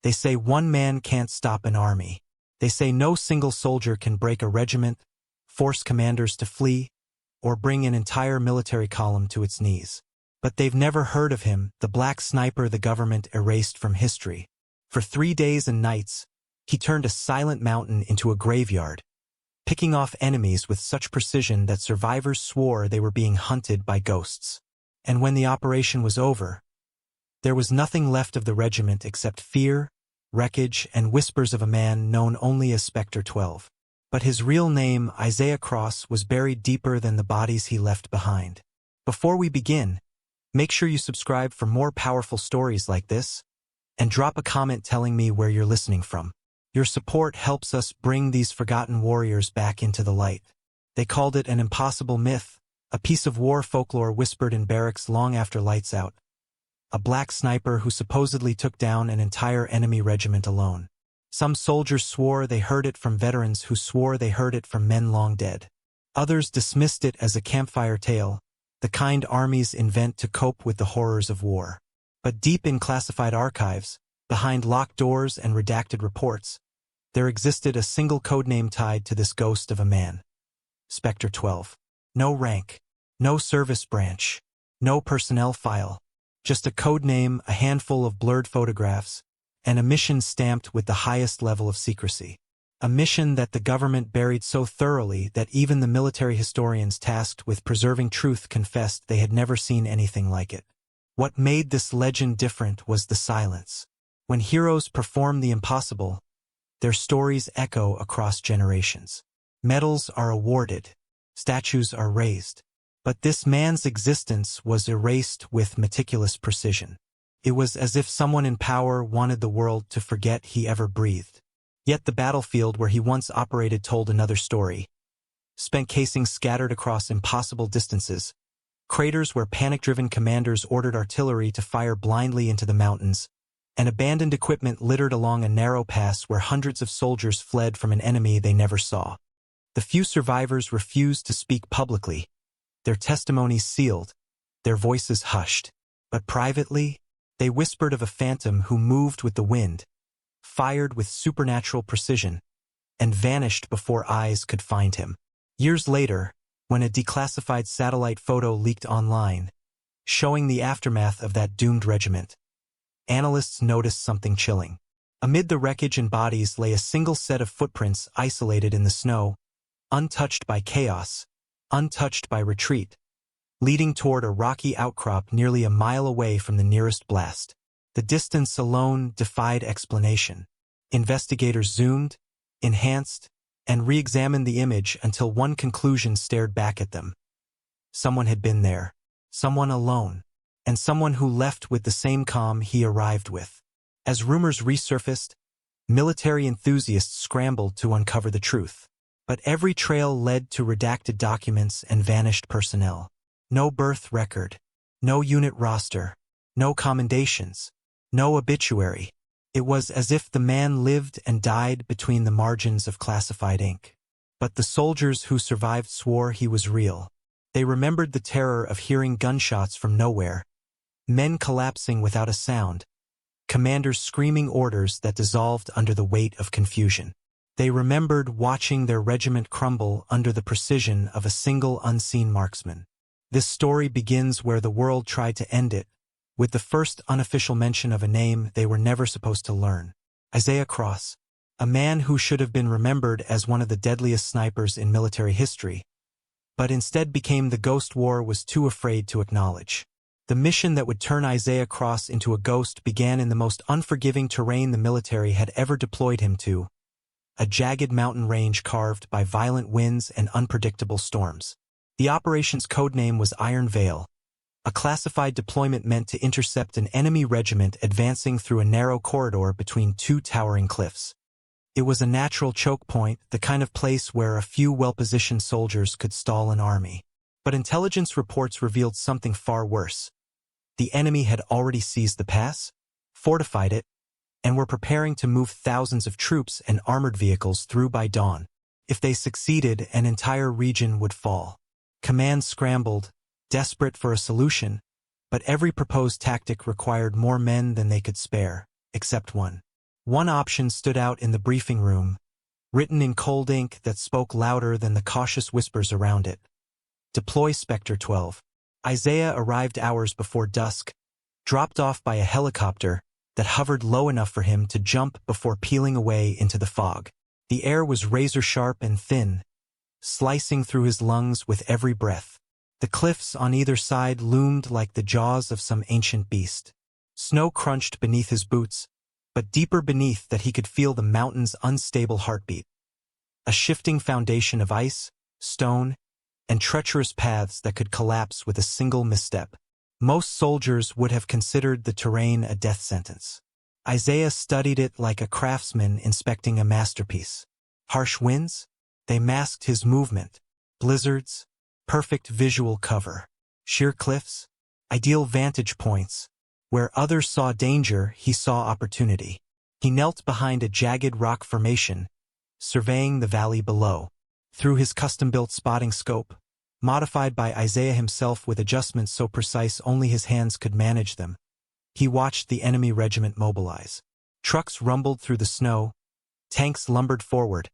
They say one man can't stop an army. They say no single soldier can break a regiment, force commanders to flee, or bring an entire military column to its knees. But they've never heard of him, the black sniper the government erased from history. For 3 days and nights, he turned a silent mountain into a graveyard, picking off enemies with such precision that survivors swore they were being hunted by ghosts. And when the operation was over, there was nothing left of the regiment except fear, wreckage, and whispers of a man known only as Spectre 12. But his real name, Isaiah Cross, was buried deeper than the bodies he left behind. Before we begin, make sure you subscribe for more powerful stories like this, and drop a comment telling me where you're listening from. Your support helps us bring these forgotten warriors back into the light. They called it an impossible myth, a piece of war folklore whispered in barracks long after lights out. A black sniper who supposedly took down an entire enemy regiment alone. Some soldiers swore they heard it from veterans who swore they heard it from men long dead. Others dismissed it as a campfire tale, the kind armies invent to cope with the horrors of war. But deep in classified archives, behind locked doors and redacted reports, there existed a single codename tied to this ghost of a man. Spectre 12. No rank, no service branch, no personnel file. Just a codename, a handful of blurred photographs, and a mission stamped with the highest level of secrecy. A mission that the government buried so thoroughly that even the military historians tasked with preserving truth confessed they had never seen anything like it. What made this legend different was the silence. When heroes perform the impossible, their stories echo across generations. Medals are awarded, statues are raised. But this man's existence was erased with meticulous precision. It was as if someone in power wanted the world to forget he ever breathed. Yet the battlefield where he once operated told another story. Spent casings scattered across impossible distances, craters where panic-driven commanders ordered artillery to fire blindly into the mountains, and abandoned equipment littered along a narrow pass where hundreds of soldiers fled from an enemy they never saw. The few survivors refused to speak publicly, their testimonies sealed, their voices hushed. But privately, they whispered of a phantom who moved with the wind, fired with supernatural precision, and vanished before eyes could find him. Years later, when a declassified satellite photo leaked online, showing the aftermath of that doomed regiment, analysts noticed something chilling. Amid the wreckage and bodies lay a single set of footprints isolated in the snow, untouched by chaos, untouched by retreat, leading toward a rocky outcrop nearly a mile away from the nearest blast. The distance alone defied explanation. Investigators zoomed, enhanced, and re-examined the image until one conclusion stared back at them. Someone had been there, someone alone, and someone who left with the same calm he arrived with. As rumors resurfaced, military enthusiasts scrambled to uncover the truth. But every trail led to redacted documents and vanished personnel. No birth record, no unit roster, no commendations, no obituary. It was as if the man lived and died between the margins of classified ink. But the soldiers who survived swore he was real. They remembered the terror of hearing gunshots from nowhere, men collapsing without a sound, commanders screaming orders that dissolved under the weight of confusion. They remembered watching their regiment crumble under the precision of a single unseen marksman. This story begins where the world tried to end it, with the first unofficial mention of a name they were never supposed to learn. Isaiah Cross, a man who should have been remembered as one of the deadliest snipers in military history, but instead became the ghost war was too afraid to acknowledge. The mission that would turn Isaiah Cross into a ghost began in the most unforgiving terrain the military had ever deployed him to, a jagged mountain range carved by violent winds and unpredictable storms. The operation's codename was Iron Veil, a classified deployment meant to intercept an enemy regiment advancing through a narrow corridor between two towering cliffs. It was a natural choke point, the kind of place where a few well-positioned soldiers could stall an army. But intelligence reports revealed something far worse. The enemy had already seized the pass, fortified it, and were preparing to move thousands of troops and armored vehicles through by dawn. If they succeeded, an entire region would fall. Command scrambled, desperate for a solution, but every proposed tactic required more men than they could spare, except one. One option stood out in the briefing room, written in cold ink that spoke louder than the cautious whispers around it. Deploy Spectre 12. Isaiah arrived hours before dusk, dropped off by a helicopter that hovered low enough for him to jump before peeling away into the fog. The air was razor-sharp and thin, slicing through his lungs with every breath. The cliffs on either side loomed like the jaws of some ancient beast. Snow crunched beneath his boots, but deeper beneath that he could feel the mountain's unstable heartbeat. A shifting foundation of ice, stone, and treacherous paths that could collapse with a single misstep. Most soldiers would have considered the terrain a death sentence. Isaiah studied it like a craftsman inspecting a masterpiece. Harsh winds? They masked his movement. Blizzards? Perfect visual cover. Sheer cliffs? Ideal vantage points. Where others saw danger, he saw opportunity. He knelt behind a jagged rock formation, surveying the valley below. Through his custom-built spotting scope, modified by Isaiah himself with adjustments so precise only his hands could manage them, he watched the enemy regiment mobilize. Trucks rumbled through the snow, tanks lumbered forward,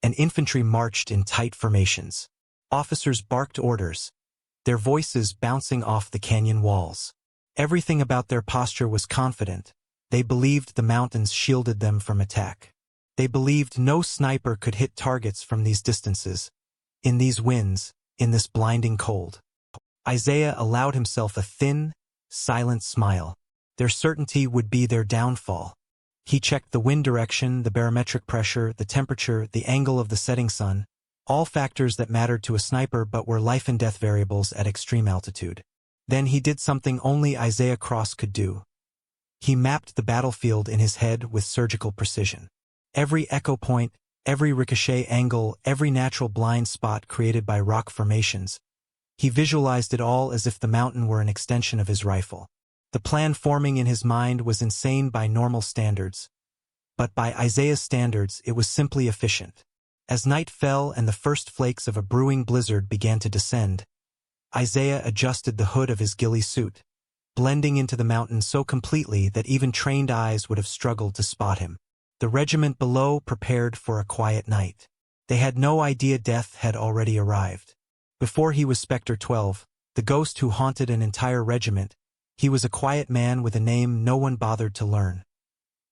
and infantry marched in tight formations. Officers barked orders, their voices bouncing off the canyon walls. Everything about their posture was confident. They believed the mountains shielded them from attack. They believed no sniper could hit targets from these distances, in these winds, in this blinding cold. Isaiah allowed himself a thin, silent smile. Their certainty would be their downfall. He checked the wind direction, the barometric pressure, the temperature, the angle of the setting sun, all factors that mattered to a sniper but were life-and-death variables at extreme altitude. Then he did something only Isaiah Cross could do. He mapped the battlefield in his head with surgical precision. Every echo point, every ricochet angle, every natural blind spot created by rock formations. He visualized it all as if the mountain were an extension of his rifle. The plan forming in his mind was insane by normal standards, but by Isaiah's standards it was simply efficient. As night fell and the first flakes of a brewing blizzard began to descend, Isaiah adjusted the hood of his ghillie suit, blending into the mountain so completely that even trained eyes would have struggled to spot him. The regiment below prepared for a quiet night. They had no idea death had already arrived. Before he was Spectre 12, the ghost who haunted an entire regiment, he was a quiet man with a name no one bothered to learn.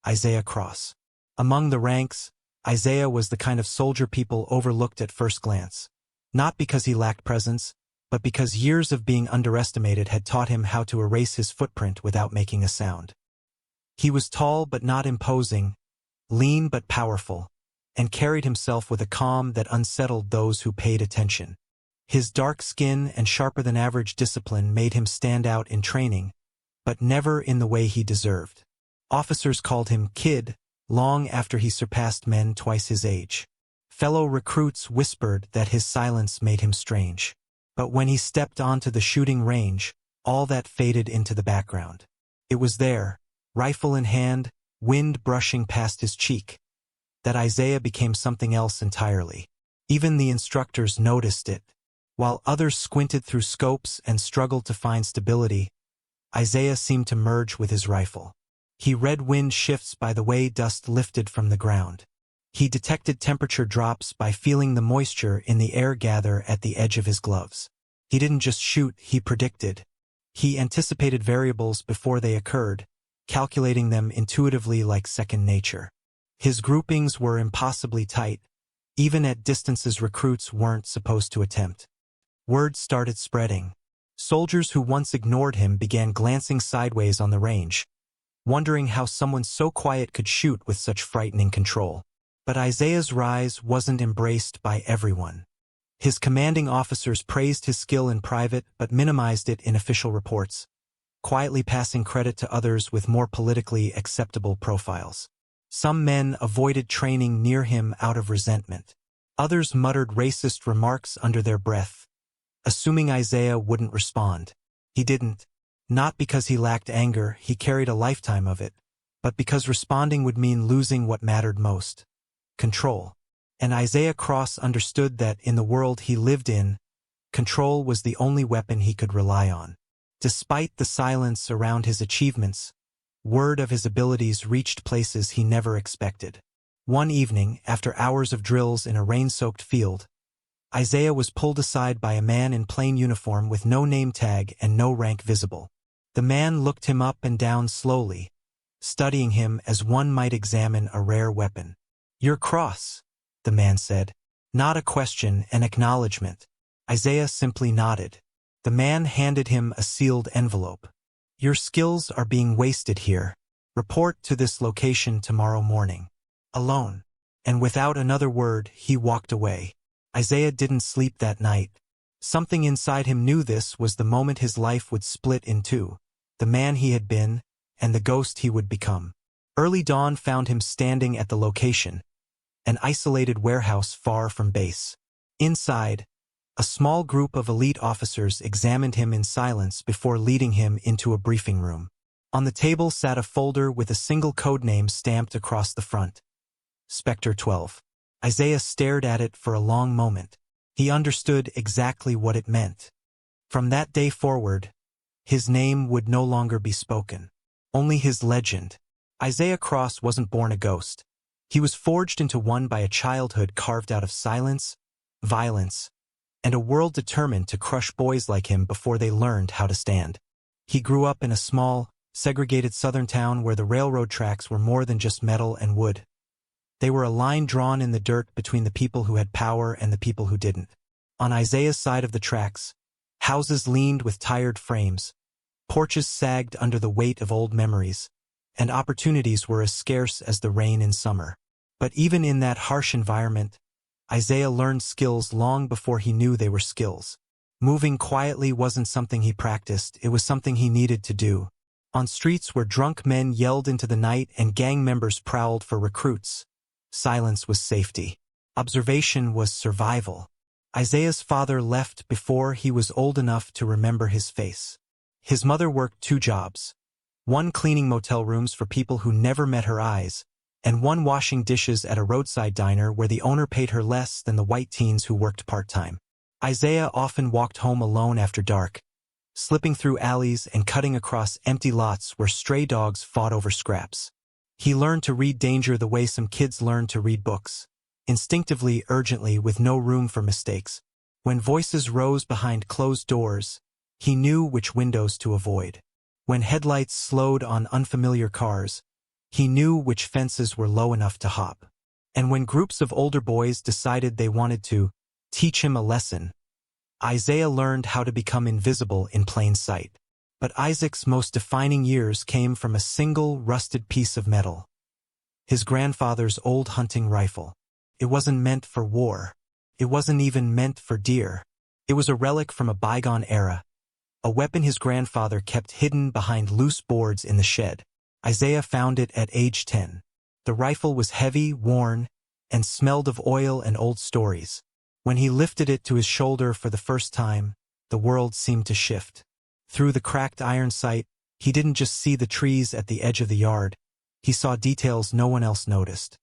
Isaiah Cross. Among the ranks, Isaiah was the kind of soldier people overlooked at first glance. Not because he lacked presence, but because years of being underestimated had taught him how to erase his footprint without making a sound. He was tall but not imposing, lean but powerful, and carried himself with a calm that unsettled those who paid attention. His dark skin and sharper-than-average discipline made him stand out in training, but never in the way he deserved. Officers called him Kid long after he surpassed men twice his age. Fellow recruits whispered that his silence made him strange. But when he stepped onto the shooting range, all that faded into the background. It was there, rifle in hand, wind brushing past his cheek, that Isaiah became something else entirely. Even the instructors noticed it. While others squinted through scopes and struggled to find stability, Isaiah seemed to merge with his rifle. He read wind shifts by the way dust lifted from the ground. He detected temperature drops by feeling the moisture in the air gather at the edge of his gloves. He didn't just shoot, he predicted. He anticipated variables before they occurred, calculating them intuitively like second nature. His groupings were impossibly tight, even at distances recruits weren't supposed to attempt. Word started spreading. Soldiers who once ignored him began glancing sideways on the range, wondering how someone so quiet could shoot with such frightening control. But Isaiah's rise wasn't embraced by everyone. His commanding officers praised his skill in private but minimized it in official reports, quietly passing credit to others with more politically acceptable profiles. Some men avoided training near him out of resentment. Others muttered racist remarks under their breath, assuming Isaiah wouldn't respond. He didn't. Not because he lacked anger, he carried a lifetime of it, but because responding would mean losing what mattered most. Control. And Isaiah Cross understood that in the world he lived in, control was the only weapon he could rely on. Despite the silence around his achievements, Word of his abilities reached places he never expected. One evening, after hours of drills in a rain-soaked field, Isaiah was pulled aside by a man in plain uniform with no name tag and no rank visible. The man looked him up and down slowly, studying him as one might examine a rare weapon. "Your cross," the man said. Not a question, an acknowledgement. Isaiah simply nodded. The man handed him a sealed envelope. "Your skills are being wasted here. Report to this location tomorrow morning." Alone. And without another word, he walked away. Isaiah didn't sleep that night. Something inside him knew this was the moment his life would split in two, the man he had been and the ghost he would become. Early dawn found him standing at the location, an isolated warehouse far from base. Inside, a small group of elite officers examined him in silence before leading him into a briefing room. On the table sat a folder with a single code name stamped across the front. Spectre 12. Isaiah stared at it for a long moment. He understood exactly what it meant. From that day forward, his name would no longer be spoken. Only his legend. Isaiah Cross wasn't born a ghost. He was forged into one by a childhood carved out of silence, violence, and a world determined to crush boys like him before they learned how to stand. He grew up in a small, segregated southern town where the railroad tracks were more than just metal and wood. They were a line drawn in the dirt between the people who had power and the people who didn't. On Isaiah's side of the tracks, houses leaned with tired frames, porches sagged under the weight of old memories, and opportunities were as scarce as the rain in summer. But even in that harsh environment, Isaiah learned skills long before he knew they were skills. Moving quietly wasn't something he practiced, it was something he needed to do. On streets where drunk men yelled into the night and gang members prowled for recruits, silence was safety. Observation was survival. Isaiah's father left before he was old enough to remember his face. His mother worked 2 jobs, one cleaning motel rooms for people who never met her eyes, and one washing dishes at a roadside diner where the owner paid her less than the white teens who worked part-time. Isaiah often walked home alone after dark, slipping through alleys and cutting across empty lots where stray dogs fought over scraps. He learned to read danger the way some kids learn to read books, instinctively, urgently, with no room for mistakes. When voices rose behind closed doors, he knew which windows to avoid. When headlights slowed on unfamiliar cars, he knew which fences were low enough to hop. And when groups of older boys decided they wanted to teach him a lesson, Isaiah learned how to become invisible in plain sight. But Isaac's most defining years came from a single rusted piece of metal. His grandfather's old hunting rifle. It wasn't meant for war. It wasn't even meant for deer. It was a relic from a bygone era, a weapon his grandfather kept hidden behind loose boards in the shed. Isaiah found it at age 10. The rifle was heavy, worn, and smelled of oil and old stories. When he lifted it to his shoulder for the first time, the world seemed to shift. Through the cracked iron sight, he didn't just see the trees at the edge of the yard, he saw details no one else noticed.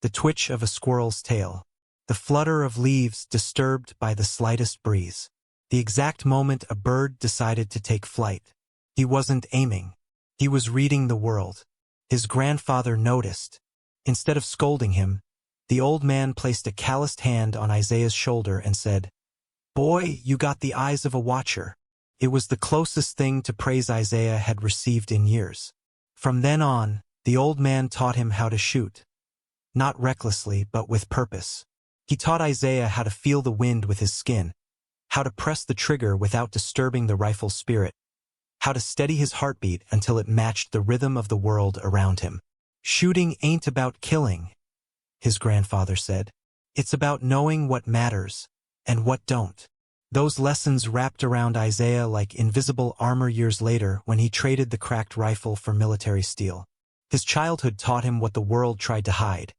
The twitch of a squirrel's tail, the flutter of leaves disturbed by the slightest breeze, the exact moment a bird decided to take flight. He wasn't aiming. He was reading the world. His grandfather noticed. Instead of scolding him, the old man placed a calloused hand on Isaiah's shoulder and said, "Boy, you got the eyes of a watcher." It was the closest thing to praise Isaiah had received in years. From then on, the old man taught him how to shoot. Not recklessly, but with purpose. He taught Isaiah how to feel the wind with his skin, how to press the trigger without disturbing the rifle's spirit, how to steady his heartbeat until it matched the rhythm of the world around him. "Shooting ain't about killing," his grandfather said. "It's about knowing what matters and what don't." Those lessons wrapped around Isaiah like invisible armor years later when he traded the cracked rifle for military steel. His childhood taught him what the world tried to hide.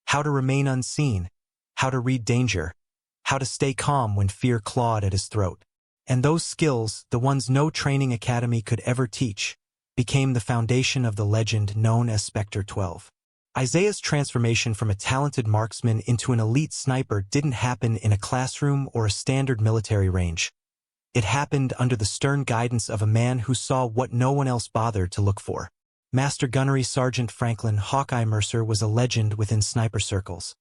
How to remain unseen, how to read danger, how to stay calm when fear clawed at his throat. And those skills, the ones no training academy could ever teach, became the foundation of the legend known as Spectre 12. Isaiah's transformation from a talented marksman into an elite sniper didn't happen in a classroom or a standard military range. It happened under the stern guidance of a man who saw what no one else bothered to look for. Master Gunnery Sergeant Franklin Hawkeye Mercer was a legend within sniper circles.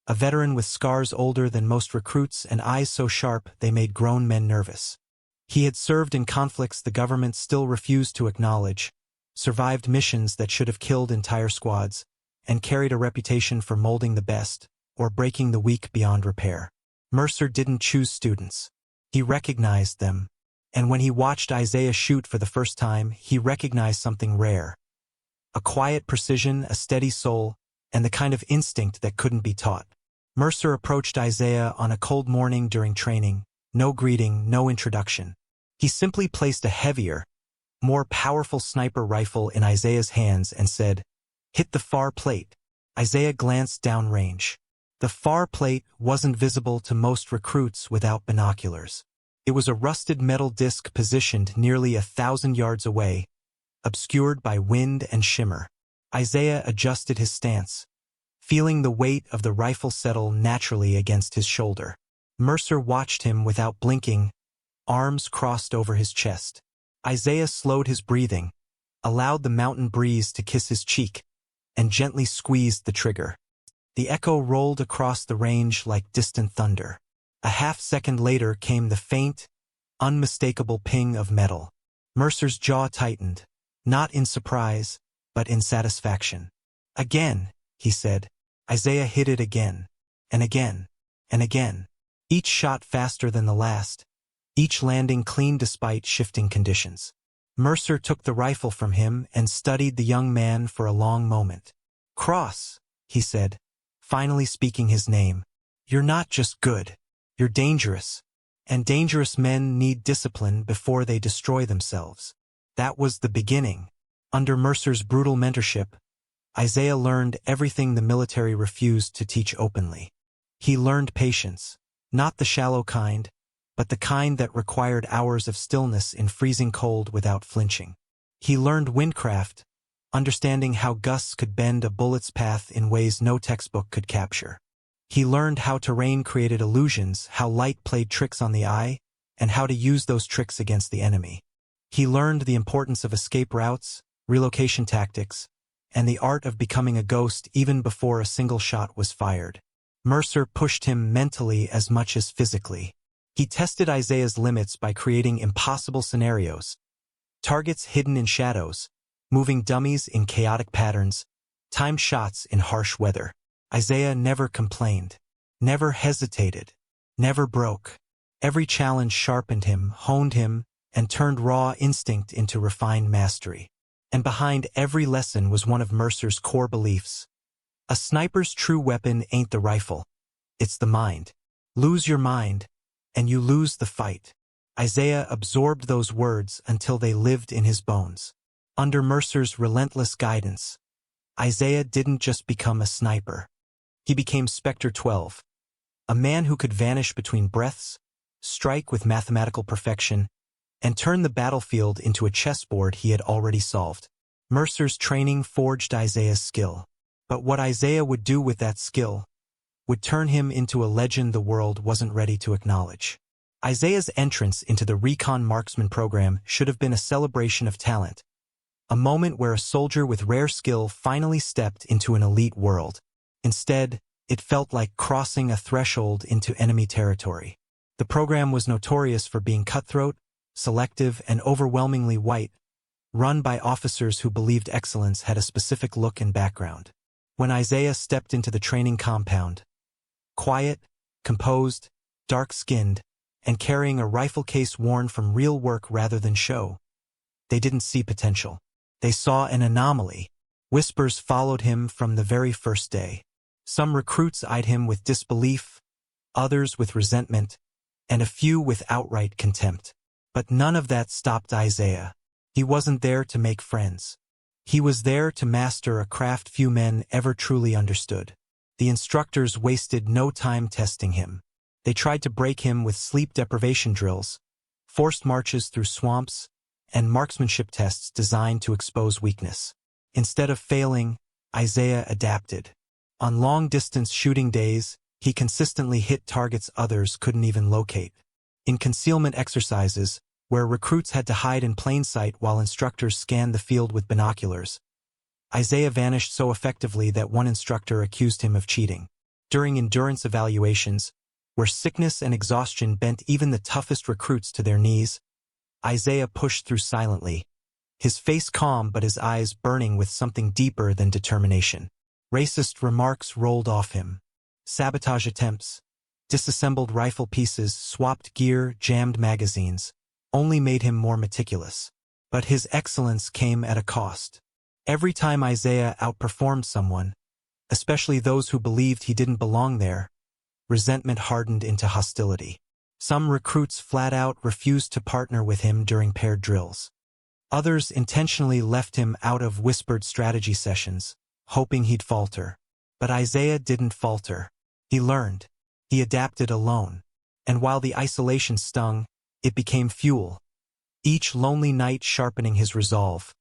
A veteran with scars older than most recruits and eyes so sharp they made grown men nervous. He had served in conflicts the government still refused to acknowledge, survived missions that should have killed entire squads, and carried a reputation for molding the best, or breaking the weak beyond repair. Mercer didn't choose students. He recognized them. And when he watched Isaiah shoot for the first time, he recognized something rare. A quiet precision, a steady soul, and the kind of instinct that couldn't be taught. Mercer approached Isaiah on a cold morning during training, no greeting, no introduction. He simply placed a heavier, more powerful sniper rifle in Isaiah's hands and said, "Hit the far plate." Isaiah glanced downrange. The far plate wasn't visible to most recruits without binoculars. It was a rusted metal disc positioned nearly 1,000 yards away, obscured by wind and shimmer. Isaiah adjusted his stance, feeling the weight of the rifle settle naturally against his shoulder. Mercer watched him without blinking, arms crossed over his chest. Isaiah slowed his breathing, allowed the mountain breeze to kiss his cheek, and gently squeezed the trigger. The echo rolled across the range like distant thunder. A half-second later came the faint, unmistakable ping of metal. Mercer's jaw tightened, not in surprise, but in satisfaction. "Again," he said. Isaiah hit it again, and again, and again. Each shot faster than the last, each landing clean despite shifting conditions. Mercer took the rifle from him and studied the young man for a long moment. "Cross," he said, finally speaking his name. "You're not just good. You're dangerous. And dangerous men need discipline before they destroy themselves." That was the beginning. Under Mercer's brutal mentorship, Isaiah learned everything the military refused to teach openly. He learned patience, not the shallow kind, but the kind that required hours of stillness in freezing cold without flinching. He learned windcraft, understanding how gusts could bend a bullet's path in ways no textbook could capture. He learned how terrain created illusions, how light played tricks on the eye, and how to use those tricks against the enemy. He learned the importance of escape routes, relocation tactics, and the art of becoming a ghost even before a single shot was fired. Mercer pushed him mentally as much as physically. He tested Isaiah's limits by creating impossible scenarios, targets hidden in shadows, moving dummies in chaotic patterns, timed shots in harsh weather. Isaiah never complained, never hesitated, never broke. Every challenge sharpened him, honed him, and turned raw instinct into refined mastery. And behind every lesson was one of Mercer's core beliefs. A sniper's true weapon ain't the rifle, it's the mind. Lose your mind, and you lose the fight. Isaiah absorbed those words until they lived in his bones. Under Mercer's relentless guidance, Isaiah didn't just become a sniper. He became Spectre 12, a man who could vanish between breaths, strike with mathematical perfection, and turn the battlefield into a chessboard he had already solved. Mercer's training forged Isaiah's skill. But what Isaiah would do with that skill would turn him into a legend the world wasn't ready to acknowledge. Isaiah's entrance into the Recon Marksman program should have been a celebration of talent, a moment where a soldier with rare skill finally stepped into an elite world. Instead, it felt like crossing a threshold into enemy territory. The program was notorious for being cutthroat, selective, and overwhelmingly white, run by officers who believed excellence had a specific look and background. When Isaiah stepped into the training compound, quiet, composed, dark-skinned, and carrying a rifle case worn from real work rather than show, they didn't see potential. They saw an anomaly. Whispers followed him from the very first day. Some recruits eyed him with disbelief, others with resentment, and a few with outright contempt. But none of that stopped Isaiah. He wasn't there to make friends. He was there to master a craft few men ever truly understood. The instructors wasted no time testing him. They tried to break him with sleep deprivation drills, forced marches through swamps, and marksmanship tests designed to expose weakness. Instead of failing, Isaiah adapted. On long-distance shooting days, he consistently hit targets others couldn't even locate. In concealment exercises, where recruits had to hide in plain sight while instructors scanned the field with binoculars, Isaiah vanished so effectively that one instructor accused him of cheating. During endurance evaluations, where sickness and exhaustion bent even the toughest recruits to their knees, Isaiah pushed through silently, his face calm but his eyes burning with something deeper than determination. Racist remarks rolled off him. Sabotage attempts, disassembled rifle pieces, swapped gear, jammed magazines, only made him more meticulous. But his excellence came at a cost. Every time Isaiah outperformed someone, especially those who believed he didn't belong there, resentment hardened into hostility. Some recruits flat out refused to partner with him during paired drills. Others intentionally left him out of whispered strategy sessions, hoping he'd falter. But Isaiah didn't falter. He learned. He adapted alone. And while the isolation stung, it became fuel. Each lonely night sharpening his resolve.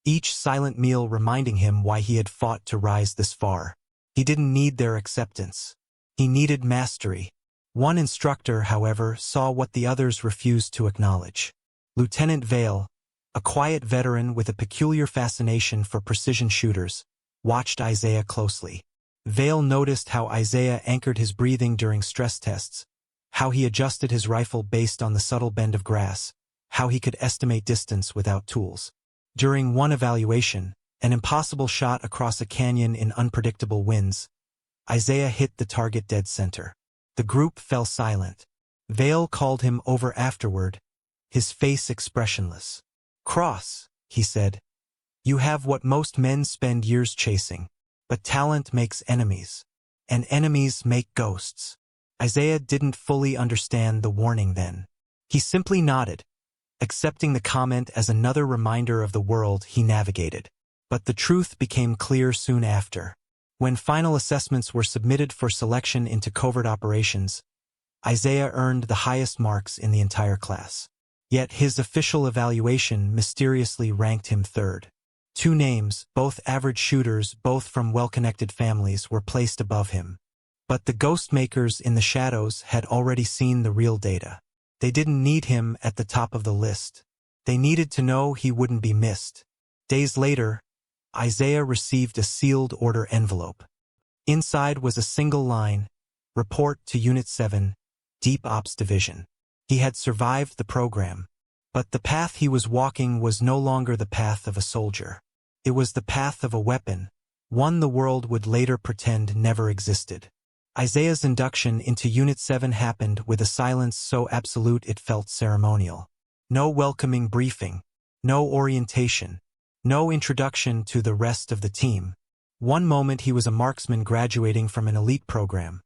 Each silent meal reminding him why he had fought to rise this far. He didn't need their acceptance. He needed mastery. One instructor, however, saw what the others refused to acknowledge. Lieutenant Vale, a quiet veteran with a peculiar fascination for precision shooters, watched Isaiah closely. Vale noticed how Isaiah anchored his breathing during stress tests, how he adjusted his rifle based on the subtle bend of grass, how he could estimate distance without tools. During one evaluation, an impossible shot across a canyon in unpredictable winds, Isaiah hit the target dead center. The group fell silent. Vale called him over afterward, his face expressionless. "Cross," he said. "You have what most men spend years chasing. But talent makes enemies. And enemies make ghosts." Isaiah didn't fully understand the warning then. He simply nodded, accepting the comment as another reminder of the world he navigated. But the truth became clear soon after. When final assessments were submitted for selection into covert operations, Isaiah earned the highest marks in the entire class. Yet his official evaluation mysteriously ranked him third. Two names, both average shooters, both from well-connected families, were placed above him. But the ghost makers in the shadows had already seen the real data. They didn't need him at the top of the list. They needed to know he wouldn't be missed. Days later, Isaiah received a sealed order envelope. Inside was a single line, "Report to Unit 7, Deep Ops Division." He had survived the program. But the path he was walking was no longer the path of a soldier. It was the path of a weapon, one the world would later pretend never existed. Isaiah's induction into Unit 7 happened with a silence so absolute it felt ceremonial. No welcoming briefing, no orientation, no introduction to the rest of the team. One moment he was a marksman graduating from an elite program.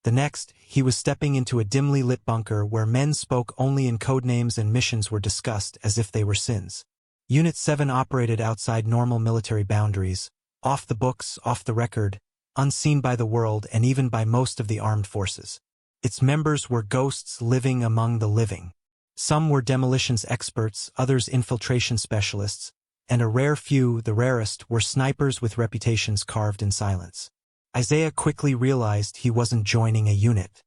The next, he was stepping into a dimly lit bunker where men spoke only in codenames and missions were discussed as if they were sins. Unit 7 operated outside normal military boundaries, off the books, off the record, unseen by the world and even by most of the armed forces. Its members were ghosts living among the living. Some were demolitions experts, others infiltration specialists, and a rare few, the rarest, were snipers with reputations carved in silence. Isaiah quickly realized he wasn't joining a unit.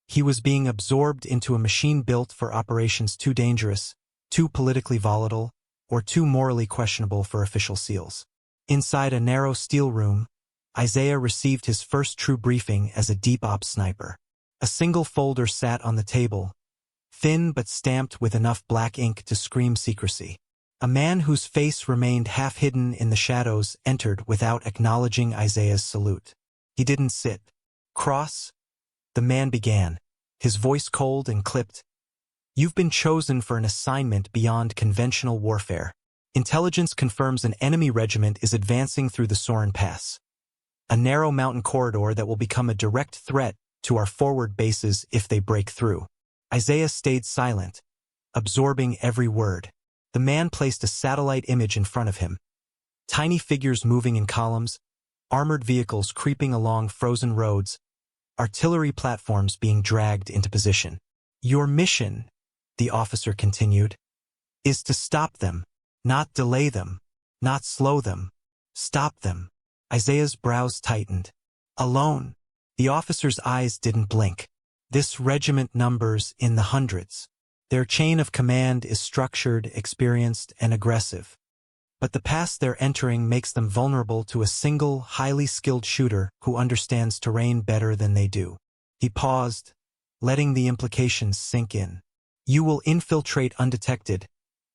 He was being absorbed into a machine built for operations too dangerous, too politically volatile, or too morally questionable for official SEALs. Inside a narrow steel room, Isaiah received his first true briefing as a deep ops sniper. A single folder sat on the table, thin but stamped with enough black ink to scream secrecy. A man whose face remained half hidden in the shadows entered without acknowledging Isaiah's salute. He didn't sit. "Cross," the man began, his voice cold and clipped. "You've been chosen for an assignment beyond conventional warfare. Intelligence confirms an enemy regiment is advancing through the Soren Pass, a narrow mountain corridor that will become a direct threat to our forward bases if they break through." Isaiah stayed silent, absorbing every word. The man placed a satellite image in front of him. Tiny figures moving in columns, armored vehicles creeping along frozen roads, artillery platforms being dragged into position. "Your mission," the officer continued, "is to stop them, not delay them, not slow them. Stop them." Isaiah's brows tightened. "Alone?" The officer's eyes didn't blink. "This regiment numbers in the hundreds. Their chain of command is structured, experienced, and aggressive. but the pass they're entering makes them vulnerable to a single, highly skilled shooter who understands terrain better than they do. He paused, letting the implications sink in. You will infiltrate undetected,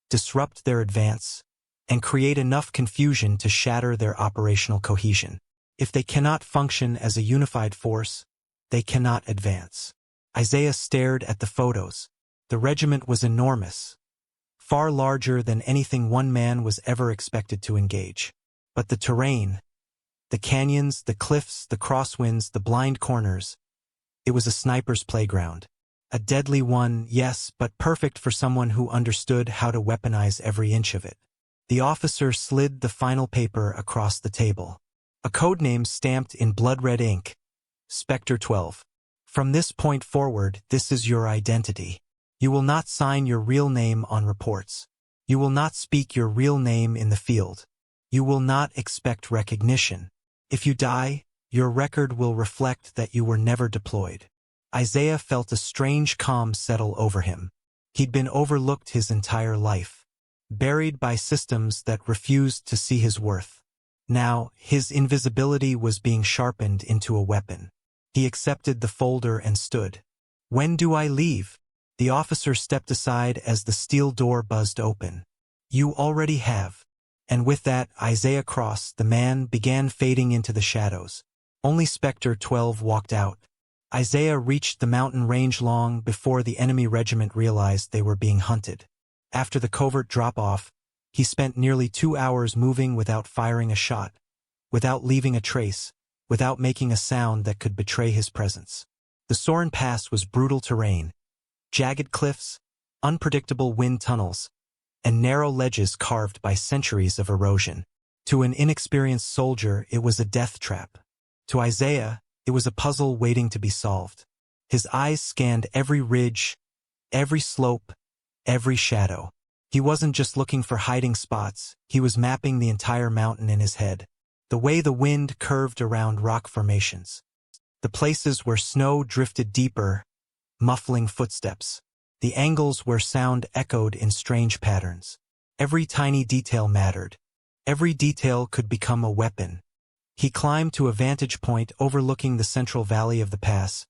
disrupt their advance, and create enough confusion to shatter their operational cohesion. If they cannot function as a unified force, they cannot advance. Isaiah stared at the photos. The regiment was enormous, far larger than anything one man was ever expected to engage. But the terrain, the canyons, the cliffs, the crosswinds, the blind corners, it was a sniper's playground. A deadly one, yes, but perfect for someone who understood how to weaponize every inch of it. The officer slid the final paper across the table. A codename stamped in blood-red ink. Spectre 12. From this point forward, this is your identity. You will not sign your real name on reports. You will not speak your real name in the field. You will not expect recognition. If you die, your record will reflect that you were never deployed. Isaiah felt a strange calm settle over him. He'd been overlooked his entire life, buried by systems that refused to see his worth. Now, his invisibility was being sharpened into a weapon. He accepted the folder and stood. When do I leave? The officer stepped aside as the steel door buzzed open. You already have. And with that, Isaiah Cross, the man, began fading into the shadows. Only Spectre 12 walked out. Isaiah reached the mountain range long before the enemy regiment realized they were being hunted. After the covert drop-off, he spent nearly 2 hours moving without firing a shot, without leaving a trace, without making a sound that could betray his presence. The Soren Pass was brutal terrain, jagged cliffs, unpredictable wind tunnels, and narrow ledges carved by centuries of erosion. To an inexperienced soldier, it was a death trap. To Isaiah, it was a puzzle waiting to be solved. His eyes scanned every ridge, every slope, every shadow. He wasn't just looking for hiding spots, he was mapping the entire mountain in his head. The way the wind curved around rock formations. The places where snow drifted deeper, muffling footsteps. The angles where sound echoed in strange patterns. Every tiny detail mattered. Every detail could become a weapon. He climbed to a vantage point overlooking the central valley of the pass,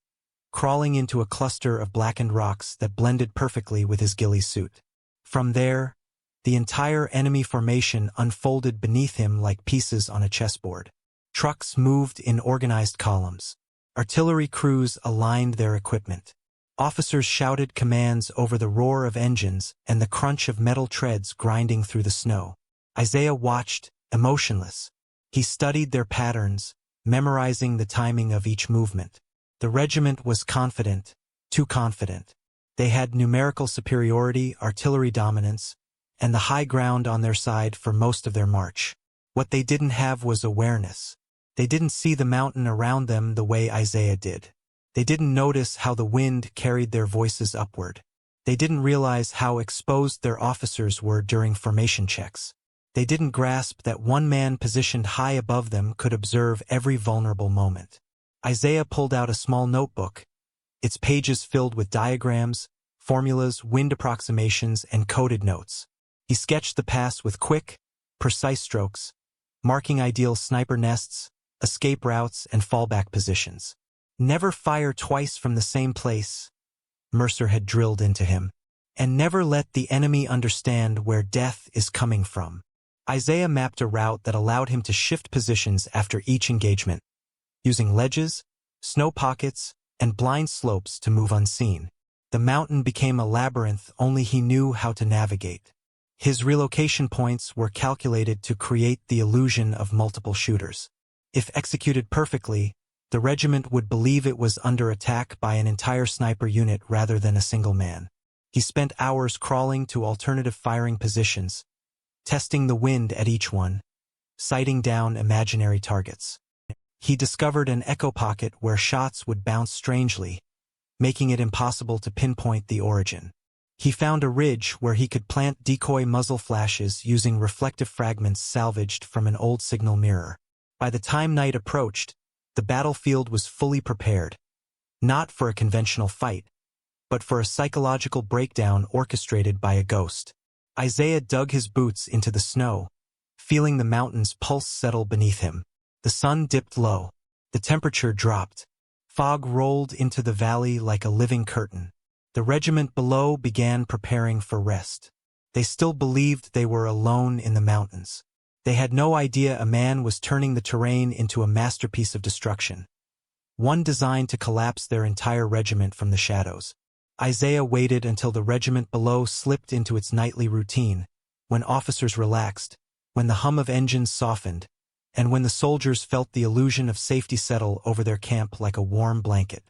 crawling into a cluster of blackened rocks that blended perfectly with his ghillie suit. From there, the entire enemy formation unfolded beneath him like pieces on a chessboard. Trucks moved in organized columns. Artillery crews aligned their equipment. Officers shouted commands over the roar of engines and the crunch of metal treads grinding through the snow. Isaiah watched, emotionless. He studied their patterns, memorizing the timing of each movement. The regiment was confident, too confident. They had numerical superiority, artillery dominance, and the high ground on their side for most of their march. What they didn't have was awareness. They didn't see the mountain around them the way Isaiah did. They didn't notice how the wind carried their voices upward. They didn't realize how exposed their officers were during formation checks. They didn't grasp that one man positioned high above them could observe every vulnerable moment. Isaiah pulled out a small notebook, its pages filled with diagrams, formulas, wind approximations, and coded notes. He sketched the pass with quick, precise strokes, marking ideal sniper nests, escape routes, and fallback positions. Never fire twice from the same place, Mercer had drilled into him. And never let the enemy understand where death is coming from. Isaiah mapped a route that allowed him to shift positions after each engagement, using ledges, snow pockets, and blind slopes to move unseen. The mountain became a labyrinth only he knew how to navigate. His relocation points were calculated to create the illusion of multiple shooters. If executed perfectly, the regiment would believe it was under attack by an entire sniper unit rather than a single man. He spent hours crawling to alternative firing positions, testing the wind at each one, sighting down imaginary targets. He discovered an echo pocket where shots would bounce strangely, making it impossible to pinpoint the origin. He found a ridge where he could plant decoy muzzle flashes using reflective fragments salvaged from an old signal mirror. By the time night approached, the battlefield was fully prepared, not for a conventional fight, but for a psychological breakdown orchestrated by a ghost. Isaiah dug his boots into the snow, feeling the mountain's pulse settle beneath him. The sun dipped low. The temperature dropped. Fog rolled into the valley like a living curtain. The regiment below began preparing for rest. They still believed they were alone in the mountains. They had no idea a man was turning the terrain into a masterpiece of destruction, one designed to collapse their entire regiment from the shadows. Isaiah waited until the regiment below slipped into its nightly routine, when officers relaxed, when the hum of engines softened, and when the soldiers felt the illusion of safety settle over their camp like a warm blanket.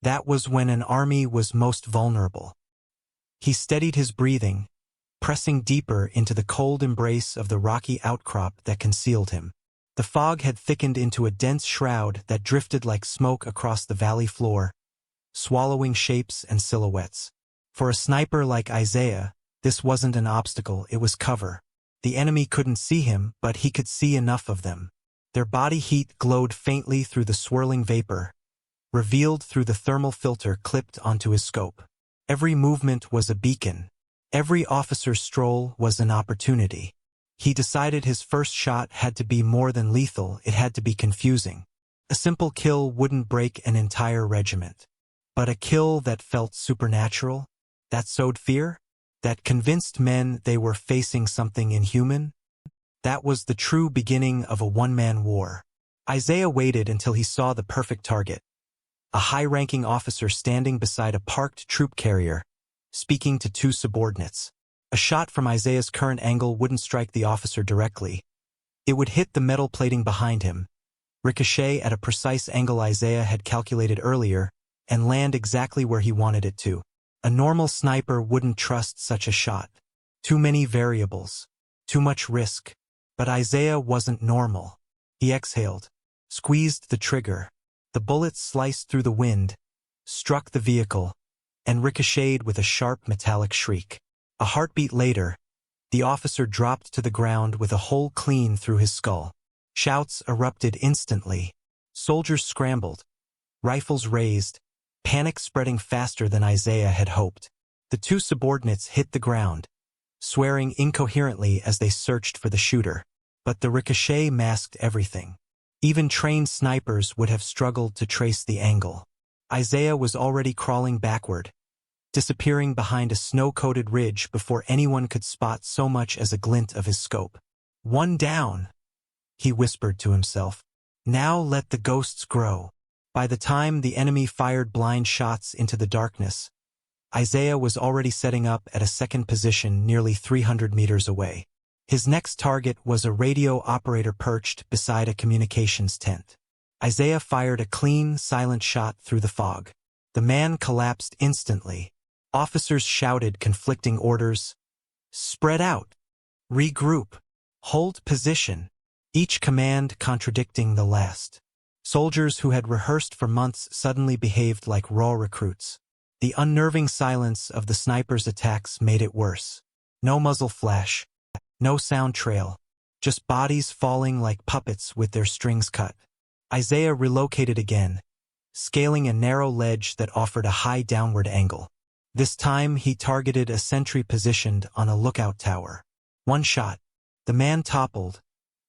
That was when an army was most vulnerable. He steadied his breathing, pressing deeper into the cold embrace of the rocky outcrop that concealed him. The fog had thickened into a dense shroud that drifted like smoke across the valley floor, swallowing shapes and silhouettes. For a sniper like Isaiah, this wasn't an obstacle, it was cover. The enemy couldn't see him, but he could see enough of them. Their body heat glowed faintly through the swirling vapor, revealed through the thermal filter clipped onto his scope. Every movement was a beacon. Every officer's stroll was an opportunity. He decided his first shot had to be more than lethal, it had to be confusing. A simple kill wouldn't break an entire regiment. But a kill that felt supernatural, that sowed fear, that convinced men they were facing something inhuman, that was the true beginning of a one-man war. Isaiah waited until he saw the perfect target. A high-ranking officer standing beside a parked troop carrier, speaking to two subordinates. A shot from Isaiah's current angle wouldn't strike the officer directly. It would hit the metal plating behind him, ricochet at a precise angle Isaiah had calculated earlier, and land exactly where he wanted it to. A normal sniper wouldn't trust such a shot. Too many variables. Too much risk. But Isaiah wasn't normal. He exhaled, squeezed the trigger. The bullet sliced through the wind, struck the vehicle, and ricocheted with a sharp metallic shriek. A heartbeat later, the officer dropped to the ground with a hole clean through his skull. Shouts erupted instantly. Soldiers scrambled, rifles raised, panic spreading faster than Isaiah had hoped. The two subordinates hit the ground, swearing incoherently as they searched for the shooter. But the ricochet masked everything. Even trained snipers would have struggled to trace the angle. Isaiah was already crawling backward, disappearing behind a snow-coated ridge before anyone could spot so much as a glint of his scope. "One down," he whispered to himself. "Now let the ghosts grow." By the time the enemy fired blind shots into the darkness, Isaiah was already setting up at a second position nearly 300 meters away. His next target was a radio operator perched beside a communications tent. Isaiah fired a clean, silent shot through the fog. The man collapsed instantly. Officers shouted conflicting orders. "Spread out. Regroup. Hold position," each command contradicting the last. Soldiers who had rehearsed for months suddenly behaved like raw recruits. The unnerving silence of the sniper's attacks made it worse. No muzzle flash. No sound trail. Just bodies falling like puppets with their strings cut. Isaiah relocated again, scaling a narrow ledge that offered a high downward angle. This time he targeted a sentry positioned on a lookout tower. One shot. The man toppled,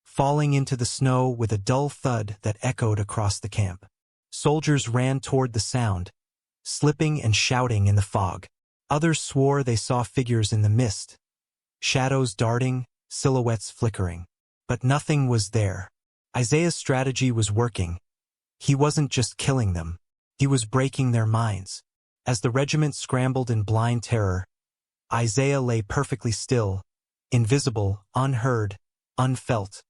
falling into the snow with a dull thud that echoed across the camp. Soldiers ran toward the sound, slipping and shouting in the fog. Others swore they saw figures in the mist, shadows darting, silhouettes flickering. But nothing was there. Isaiah's strategy was working. He wasn't just killing them. He was breaking their minds. As the regiment scrambled in blind terror, Isaiah lay perfectly still, invisible, unheard, unfelt,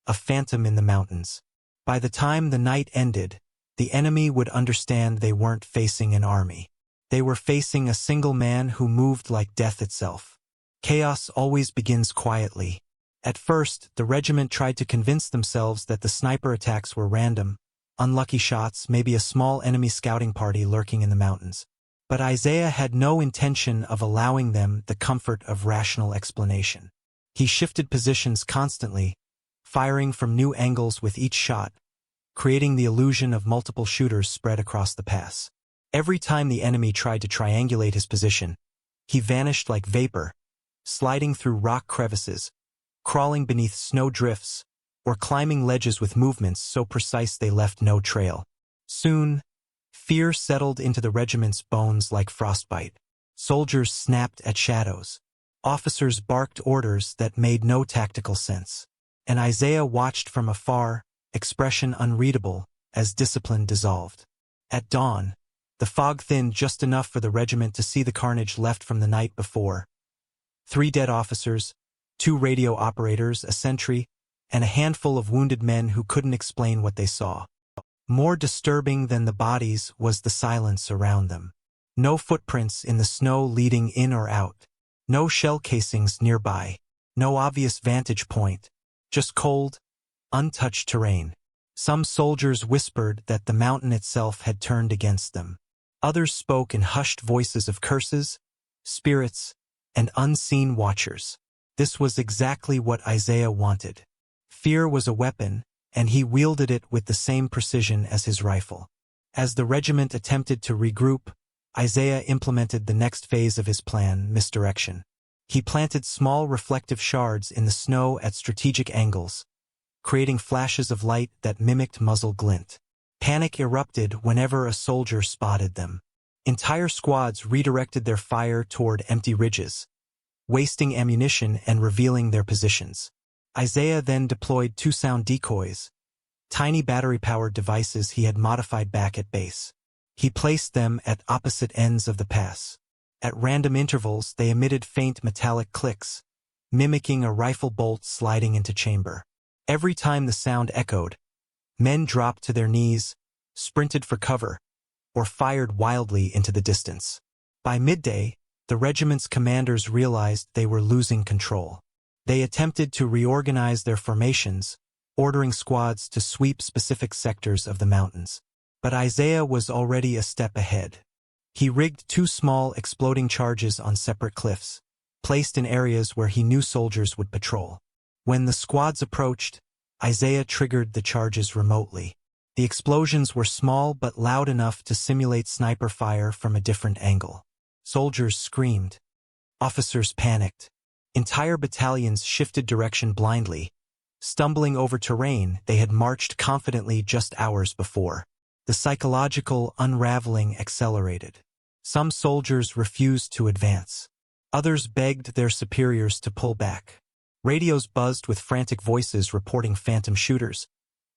a phantom in the mountains. By the time the night ended, the enemy would understand they weren't facing an army. They were facing a single man who moved like death itself. Chaos always begins quietly. At first, the regiment tried to convince themselves that the sniper attacks were random, unlucky shots, maybe a small enemy scouting party lurking in the mountains. But Isaiah had no intention of allowing them the comfort of rational explanation. He shifted positions constantly, firing from new angles with each shot, creating the illusion of multiple shooters spread across the pass. Every time the enemy tried to triangulate his position, he vanished like vapor, sliding through rock crevices, crawling beneath snow drifts, or climbing ledges with movements so precise they left no trail. Soon, fear settled into the regiment's bones like frostbite. Soldiers snapped at shadows. Officers barked orders that made no tactical sense. And Isaiah watched from afar, expression unreadable, as discipline dissolved. At dawn, the fog thinned just enough for the regiment to see the carnage left from the night before. 3 dead officers, 2 radio operators, a sentry, and a handful of wounded men who couldn't explain what they saw. More disturbing than the bodies was the silence around them. No footprints in the snow leading in or out. No shell casings nearby. No obvious vantage point. Just cold, untouched terrain. Some soldiers whispered that the mountain itself had turned against them. Others spoke in hushed voices of curses, spirits, and unseen watchers. This was exactly what Isaiah wanted. Fear was a weapon, and he wielded it with the same precision as his rifle. As the regiment attempted to regroup, Isaiah implemented the next phase of his plan, misdirection. He planted small reflective shards in the snow at strategic angles, creating flashes of light that mimicked muzzle glint. Panic erupted whenever a soldier spotted them. Entire squads redirected their fire toward empty ridges, wasting ammunition and revealing their positions. Isaiah then deployed 2 sound decoys, tiny battery-powered devices he had modified back at base. He placed them at opposite ends of the pass. At random intervals, they emitted faint metallic clicks, mimicking a rifle bolt sliding into chamber. Every time the sound echoed, men dropped to their knees, sprinted for cover, or fired wildly into the distance. By midday, the regiment's commanders realized they were losing control. They attempted to reorganize their formations, ordering squads to sweep specific sectors of the mountains. But Isaiah was already a step ahead. He rigged 2 small exploding charges on separate cliffs, placed in areas where he knew soldiers would patrol. When the squads approached, Isaiah triggered the charges remotely. The explosions were small but loud enough to simulate sniper fire from a different angle. Soldiers screamed. Officers panicked. Entire battalions shifted direction blindly, stumbling over terrain they had marched confidently just hours before. The psychological unraveling accelerated. Some soldiers refused to advance. Others begged their superiors to pull back. Radios buzzed with frantic voices reporting phantom shooters,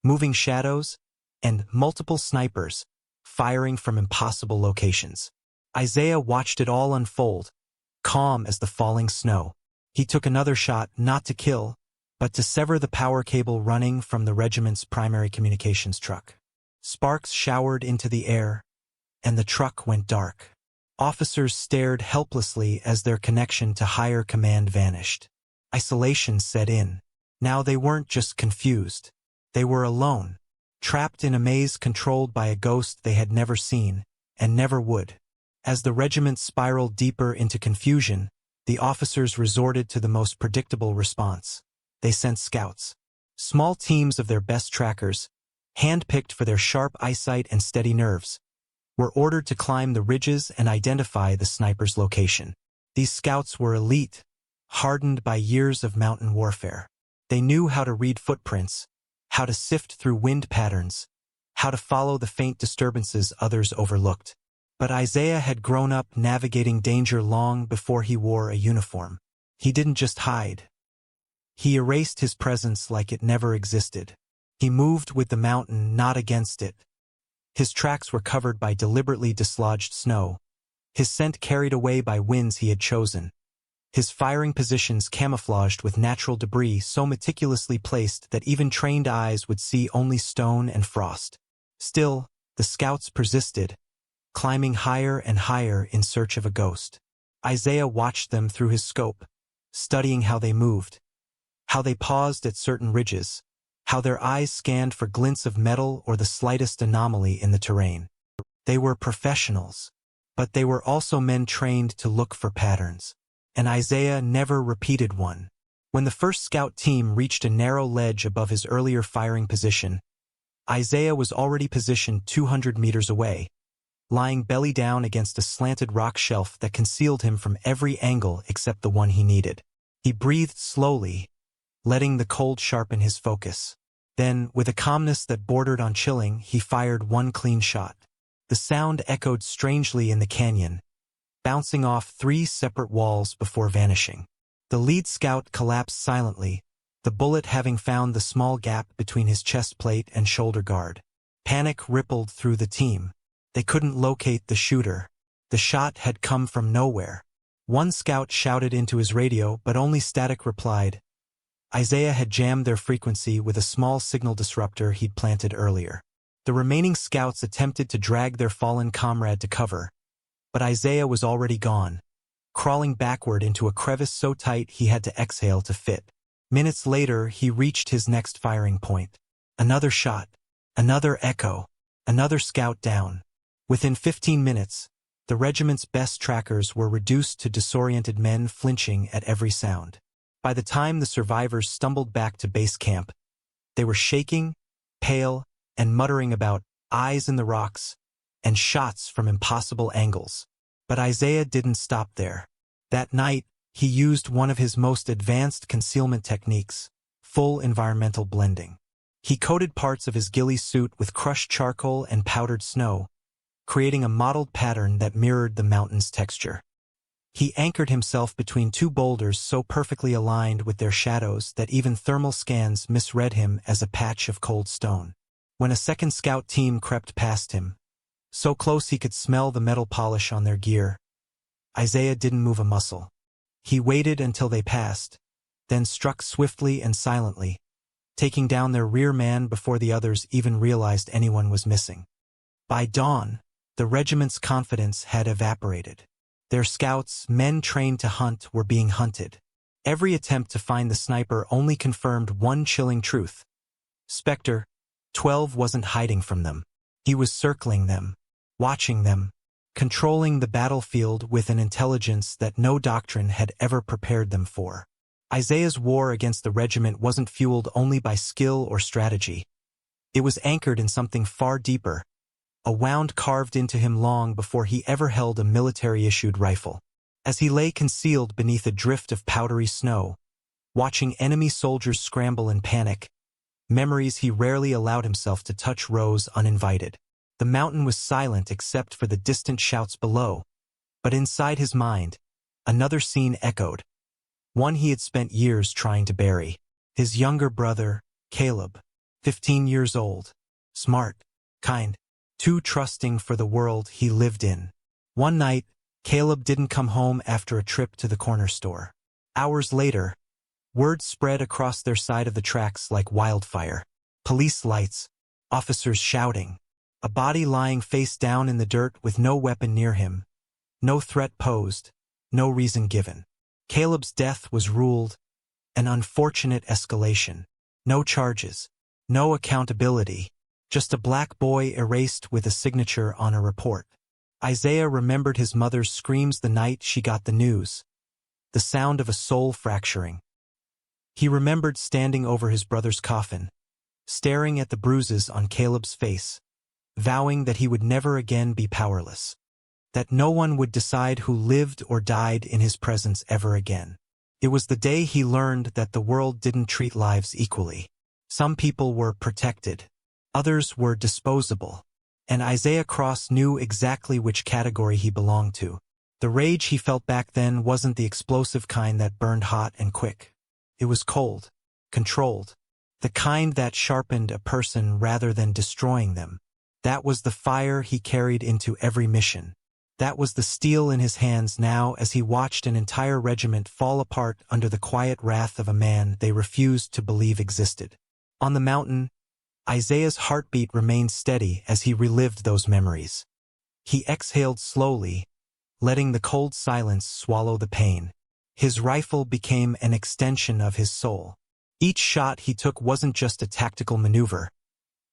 moving shadows, and multiple snipers, firing from impossible locations. Isaiah watched it all unfold, calm as the falling snow. He took another shot not to kill, but to sever the power cable running from the regiment's primary communications truck. Sparks showered into the air, and the truck went dark. Officers stared helplessly as their connection to higher command vanished. Isolation set in. Now they weren't just confused. They were alone, trapped in a maze controlled by a ghost they had never seen, and never would. As the regiment spiraled deeper into confusion, the officers resorted to the most predictable response. They sent scouts. Small teams of their best trackers, handpicked for their sharp eyesight and steady nerves, were ordered to climb the ridges and identify the sniper's location. These scouts were elite, hardened by years of mountain warfare. They knew how to read footprints, how to sift through wind patterns, how to follow the faint disturbances others overlooked. But Isaiah had grown up navigating danger long before he wore a uniform. He didn't just hide. He erased his presence like it never existed. He moved with the mountain, not against it. His tracks were covered by deliberately dislodged snow, his scent carried away by winds he had chosen, his firing positions camouflaged with natural debris so meticulously placed that even trained eyes would see only stone and frost. Still, the scouts persisted, climbing higher and higher in search of a ghost. Isaiah watched them through his scope, studying how they moved, how they paused at certain ridges, how their eyes scanned for glints of metal or the slightest anomaly in the terrain. They were professionals, but they were also men trained to look for patterns. And Isaiah never repeated one. When the first scout team reached a narrow ledge above his earlier firing position, Isaiah was already positioned 200 meters away, lying belly down against a slanted rock shelf that concealed him from every angle except the one he needed. He breathed slowly, letting the cold sharpen his focus. Then, with a calmness that bordered on chilling, he fired one clean shot. The sound echoed strangely in the canyon, bouncing off 3 separate walls before vanishing. The lead scout collapsed silently, the bullet having found the small gap between his chest plate and shoulder guard. Panic rippled through the team. They couldn't locate the shooter. The shot had come from nowhere. One scout shouted into his radio, but only static replied. Isaiah had jammed their frequency with a small signal disruptor he'd planted earlier. The remaining scouts attempted to drag their fallen comrade to cover, but Isaiah was already gone, crawling backward into a crevice so tight he had to exhale to fit. Minutes later, he reached his next firing point. Another shot, another echo, another scout down. Within 15 minutes, the regiment's best trackers were reduced to disoriented men flinching at every sound. By the time the survivors stumbled back to base camp, they were shaking, pale, and muttering about eyes in the rocks and shots from impossible angles. But Isaiah didn't stop there. That night, he used one of his most advanced concealment techniques, full environmental blending. He coated parts of his ghillie suit with crushed charcoal and powdered snow, creating a mottled pattern that mirrored the mountain's texture. He anchored himself between 2 boulders so perfectly aligned with their shadows that even thermal scans misread him as a patch of cold stone. When a second scout team crept past him, so close he could smell the metal polish on their gear, Isaiah didn't move a muscle. He waited until they passed, then struck swiftly and silently, taking down their rear man before the others even realized anyone was missing. By dawn, the regiment's confidence had evaporated. Their scouts, men trained to hunt, were being hunted. Every attempt to find the sniper only confirmed one chilling truth. Spectre 12 wasn't hiding from them. He was circling them, watching them, controlling the battlefield with an intelligence that no doctrine had ever prepared them for. Isaiah's war against the regiment wasn't fueled only by skill or strategy. It was anchored in something far deeper, a wound carved into him long before he ever held a military-issued rifle. As he lay concealed beneath a drift of powdery snow, watching enemy soldiers scramble in panic, memories he rarely allowed himself to touch rose uninvited. The mountain was silent except for the distant shouts below, but inside his mind, another scene echoed, one he had spent years trying to bury. His younger brother, Caleb, 15 years old, smart, kind, too trusting for the world he lived in. One night, Caleb didn't come home after a trip to the corner store. Hours later, word spread across their side of the tracks like wildfire. Police lights, officers shouting, a body lying face down in the dirt with no weapon near him, no threat posed, no reason given. Caleb's death was ruled an unfortunate escalation. No charges, no accountability, just a black boy erased with a signature on a report. Isaiah remembered his mother's screams the night she got the news, the sound of a soul fracturing. He remembered standing over his brother's coffin, staring at the bruises on Caleb's face, vowing that he would never again be powerless, that no one would decide who lived or died in his presence ever again. It was the day he learned that the world didn't treat lives equally. Some people were protected, others were disposable, and Isaiah Cross knew exactly which category he belonged to. The rage he felt back then wasn't the explosive kind that burned hot and quick. It was cold, controlled, the kind that sharpened a person rather than destroying them. That was the fire he carried into every mission. That was the steel in his hands now as he watched an entire regiment fall apart under the quiet wrath of a man they refused to believe existed. On the mountain, Isaiah's heartbeat remained steady as he relived those memories. He exhaled slowly, letting the cold silence swallow the pain. His rifle became an extension of his soul. Each shot he took wasn't just a tactical maneuver.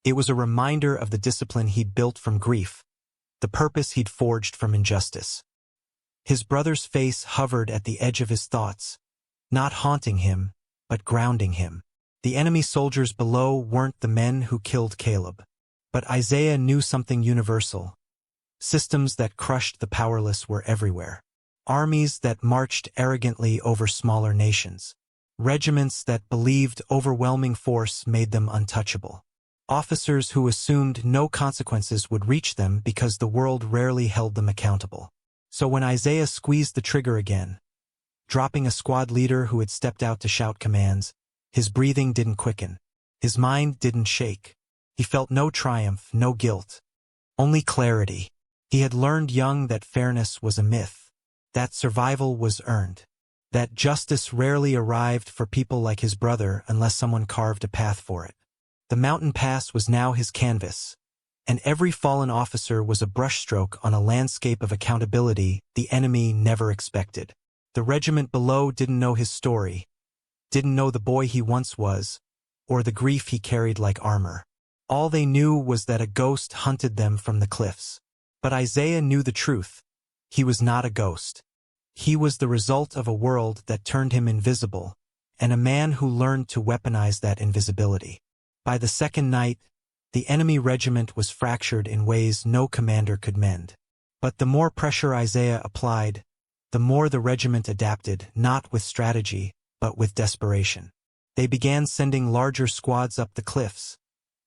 It was a reminder of the discipline he'd built from grief, the purpose he'd forged from injustice. His brother's face hovered at the edge of his thoughts, not haunting him, but grounding him. The enemy soldiers below weren't the men who killed Caleb. But Isaiah knew something universal. Systems that crushed the powerless were everywhere. Armies that marched arrogantly over smaller nations. Regiments that believed overwhelming force made them untouchable. Officers who assumed no consequences would reach them because the world rarely held them accountable. So when Isaiah squeezed the trigger again, dropping a squad leader who had stepped out to shout commands, his breathing didn't quicken. His mind didn't shake. He felt no triumph, no guilt. Only clarity. He had learned young that fairness was a myth, that survival was earned, that justice rarely arrived for people like his brother unless someone carved a path for it. The mountain pass was now his canvas, and every fallen officer was a brushstroke on a landscape of accountability the enemy never expected. The regiment below didn't know his story, didn't know the boy he once was, or the grief he carried like armor. All they knew was that a ghost hunted them from the cliffs. But Isaiah knew the truth. He was not a ghost. He was the result of a world that turned him invisible, and a man who learned to weaponize that invisibility. By the second night, the enemy regiment was fractured in ways no commander could mend. But the more pressure Isaiah applied, the more the regiment adapted, not with strategy, but with desperation. They began sending larger squads up the cliffs,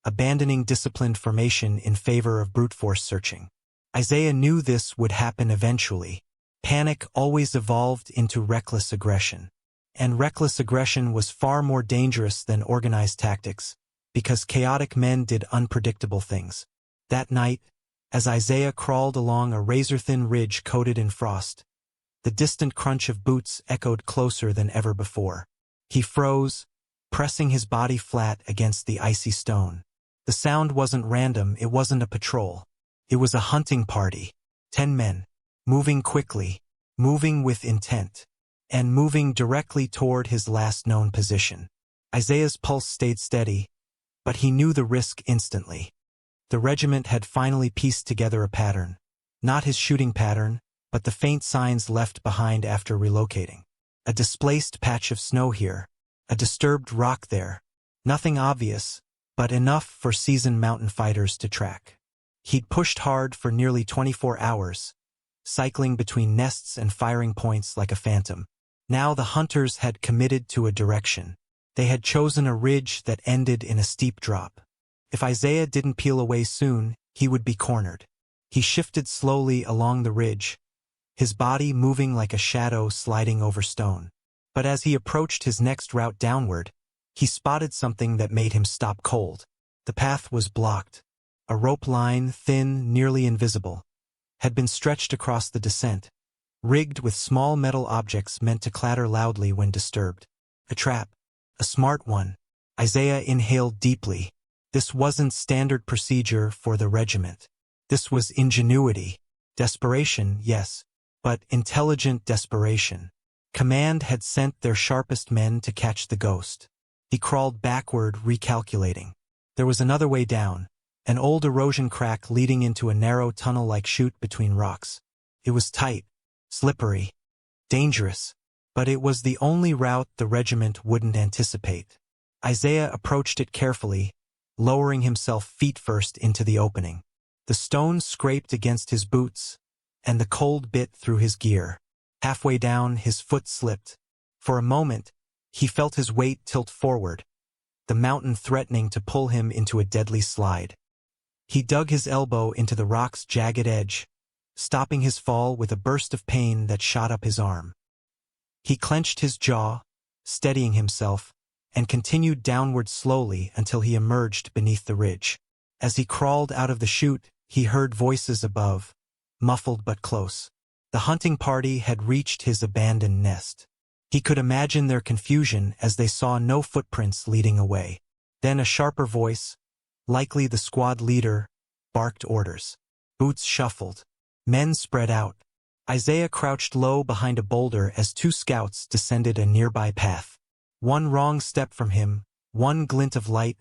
abandoning disciplined formation in favor of brute force searching. Isaiah knew this would happen eventually. Panic always evolved into reckless aggression. And reckless aggression was far more dangerous than organized tactics, because chaotic men did unpredictable things. That night, as Isaiah crawled along a razor-thin ridge coated in frost, the distant crunch of boots echoed closer than ever before. He froze, pressing his body flat against the icy stone. The sound wasn't random, it wasn't a patrol. It was a hunting party. 10 men, moving quickly, moving with intent, and moving directly toward his last known position. Isaiah's pulse stayed steady, but he knew the risk instantly. The regiment had finally pieced together a pattern. Not his shooting pattern, but the faint signs left behind after relocating. A displaced patch of snow here, a disturbed rock there. Nothing obvious, but enough for seasoned mountain fighters to track. He'd pushed hard for nearly 24 hours, cycling between nests and firing points like a phantom. Now the hunters had committed to a direction. They had chosen a ridge that ended in a steep drop. If Isaiah didn't peel away soon, he would be cornered. He shifted slowly along the ridge, his body moving like a shadow sliding over stone. But as he approached his next route downward, he spotted something that made him stop cold. The path was blocked. A rope line, thin, nearly invisible, had been stretched across the descent, rigged with small metal objects meant to clatter loudly when disturbed. A trap. A smart one. Isaiah inhaled deeply. This wasn't standard procedure for the regiment. This was ingenuity. Desperation, yes, but intelligent desperation. Command had sent their sharpest men to catch the ghost. He crawled backward, recalculating. There was another way down, an old erosion crack leading into a narrow tunnel-like chute between rocks. It was tight, slippery, dangerous, but it was the only route the regiment wouldn't anticipate. Isaiah approached it carefully, lowering himself feet first into the opening. The stone scraped against his boots, and the cold bit through his gear. Halfway down, his foot slipped. For a moment, he felt his weight tilt forward, the mountain threatening to pull him into a deadly slide. He dug his elbow into the rock's jagged edge, stopping his fall with a burst of pain that shot up his arm. He clenched his jaw, steadying himself, and continued downward slowly until he emerged beneath the ridge. As he crawled out of the chute, he heard voices above, muffled but close. The hunting party had reached his abandoned nest. He could imagine their confusion as they saw no footprints leading away. Then a sharper voice, likely the squad leader, barked orders. Boots shuffled. Men spread out. Isaiah crouched low behind a boulder as 2 scouts descended a nearby path. One wrong step from him, one glint of light,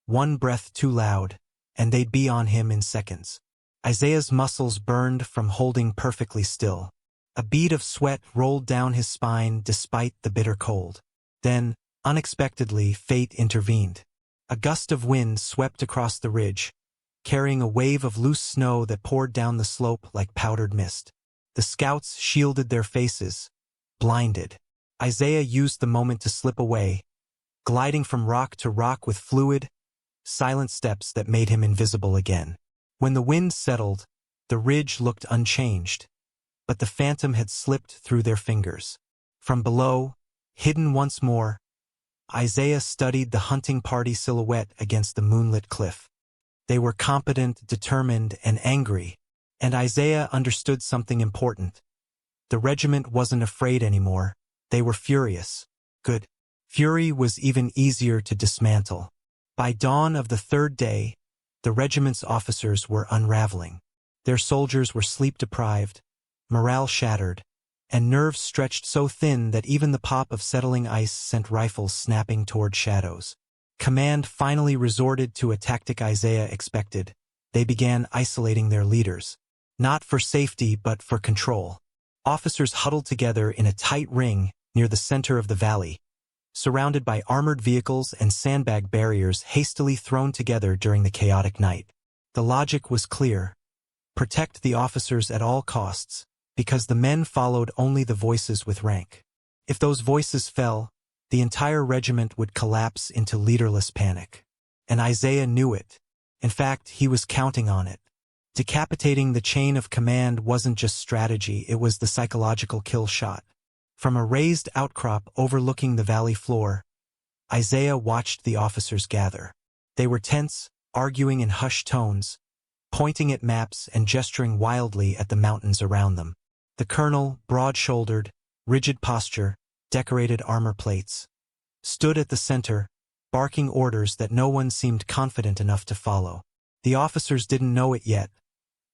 one breath too loud, and they'd be on him in seconds. Isaiah's muscles burned from holding perfectly still. A bead of sweat rolled down his spine despite the bitter cold. Then, unexpectedly, fate intervened. A gust of wind swept across the ridge, carrying a wave of loose snow that poured down the slope like powdered mist. The scouts shielded their faces, blinded. Isaiah used the moment to slip away, gliding from rock to rock with fluid, silent steps that made him invisible again. When the wind settled, the ridge looked unchanged, but the phantom had slipped through their fingers. From below, hidden once more, Isaiah studied the hunting party silhouette against the moonlit cliff. They were competent, determined, and angry, and Isaiah understood something important. The regiment wasn't afraid anymore. They were furious. Good. Fury was even easier to dismantle. By dawn of the third day, the regiment's officers were unraveling. Their soldiers were sleep-deprived, morale shattered, and nerves stretched so thin that even the pop of settling ice sent rifles snapping toward shadows. Command finally resorted to a tactic Isaiah expected. They began isolating their leaders. Not for safety, but for control. Officers huddled together in a tight ring near the center of the valley, surrounded by armored vehicles and sandbag barriers hastily thrown together during the chaotic night. The logic was clear. Protect the officers at all costs, because the men followed only the voices with rank. If those voices fell, the entire regiment would collapse into leaderless panic. And Isaiah knew it. In fact, he was counting on it. Decapitating the chain of command wasn't just strategy, it was the psychological kill shot. From a raised outcrop overlooking the valley floor, Isaiah watched the officers gather. They were tense, arguing in hushed tones, pointing at maps and gesturing wildly at the mountains around them. The colonel, broad-shouldered, rigid posture, decorated armor plates, stood at the center, barking orders that no one seemed confident enough to follow. The officers didn't know it yet,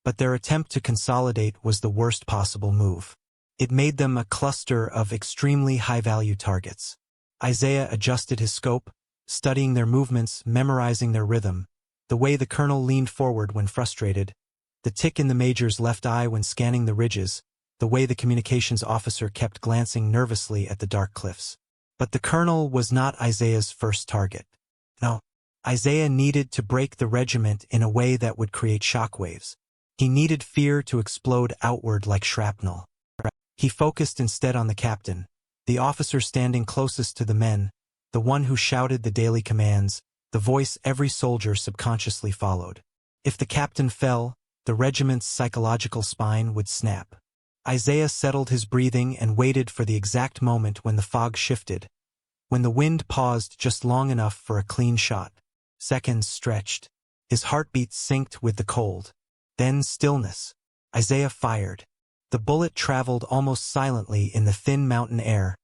but their attempt to consolidate was the worst possible move. It made them a cluster of extremely high-value targets. Isaiah adjusted his scope, studying their movements, memorizing their rhythm, the way the colonel leaned forward when frustrated, the tick in the major's left eye when scanning the ridges, the way the communications officer kept glancing nervously at the dark cliffs. But the colonel was not Isaiah's first target. No, Isaiah needed to break the regiment in a way that would create shockwaves. He needed fear to explode outward like shrapnel. He focused instead on the captain, the officer standing closest to the men, the one who shouted the daily commands, the voice every soldier subconsciously followed. If the captain fell, the regiment's psychological spine would snap. Isaiah settled his breathing and waited for the exact moment when the fog shifted, when the wind paused just long enough for a clean shot. Seconds stretched. His heartbeat synced with the cold. Then stillness. Isaiah fired. The bullet traveled almost silently in the thin mountain air,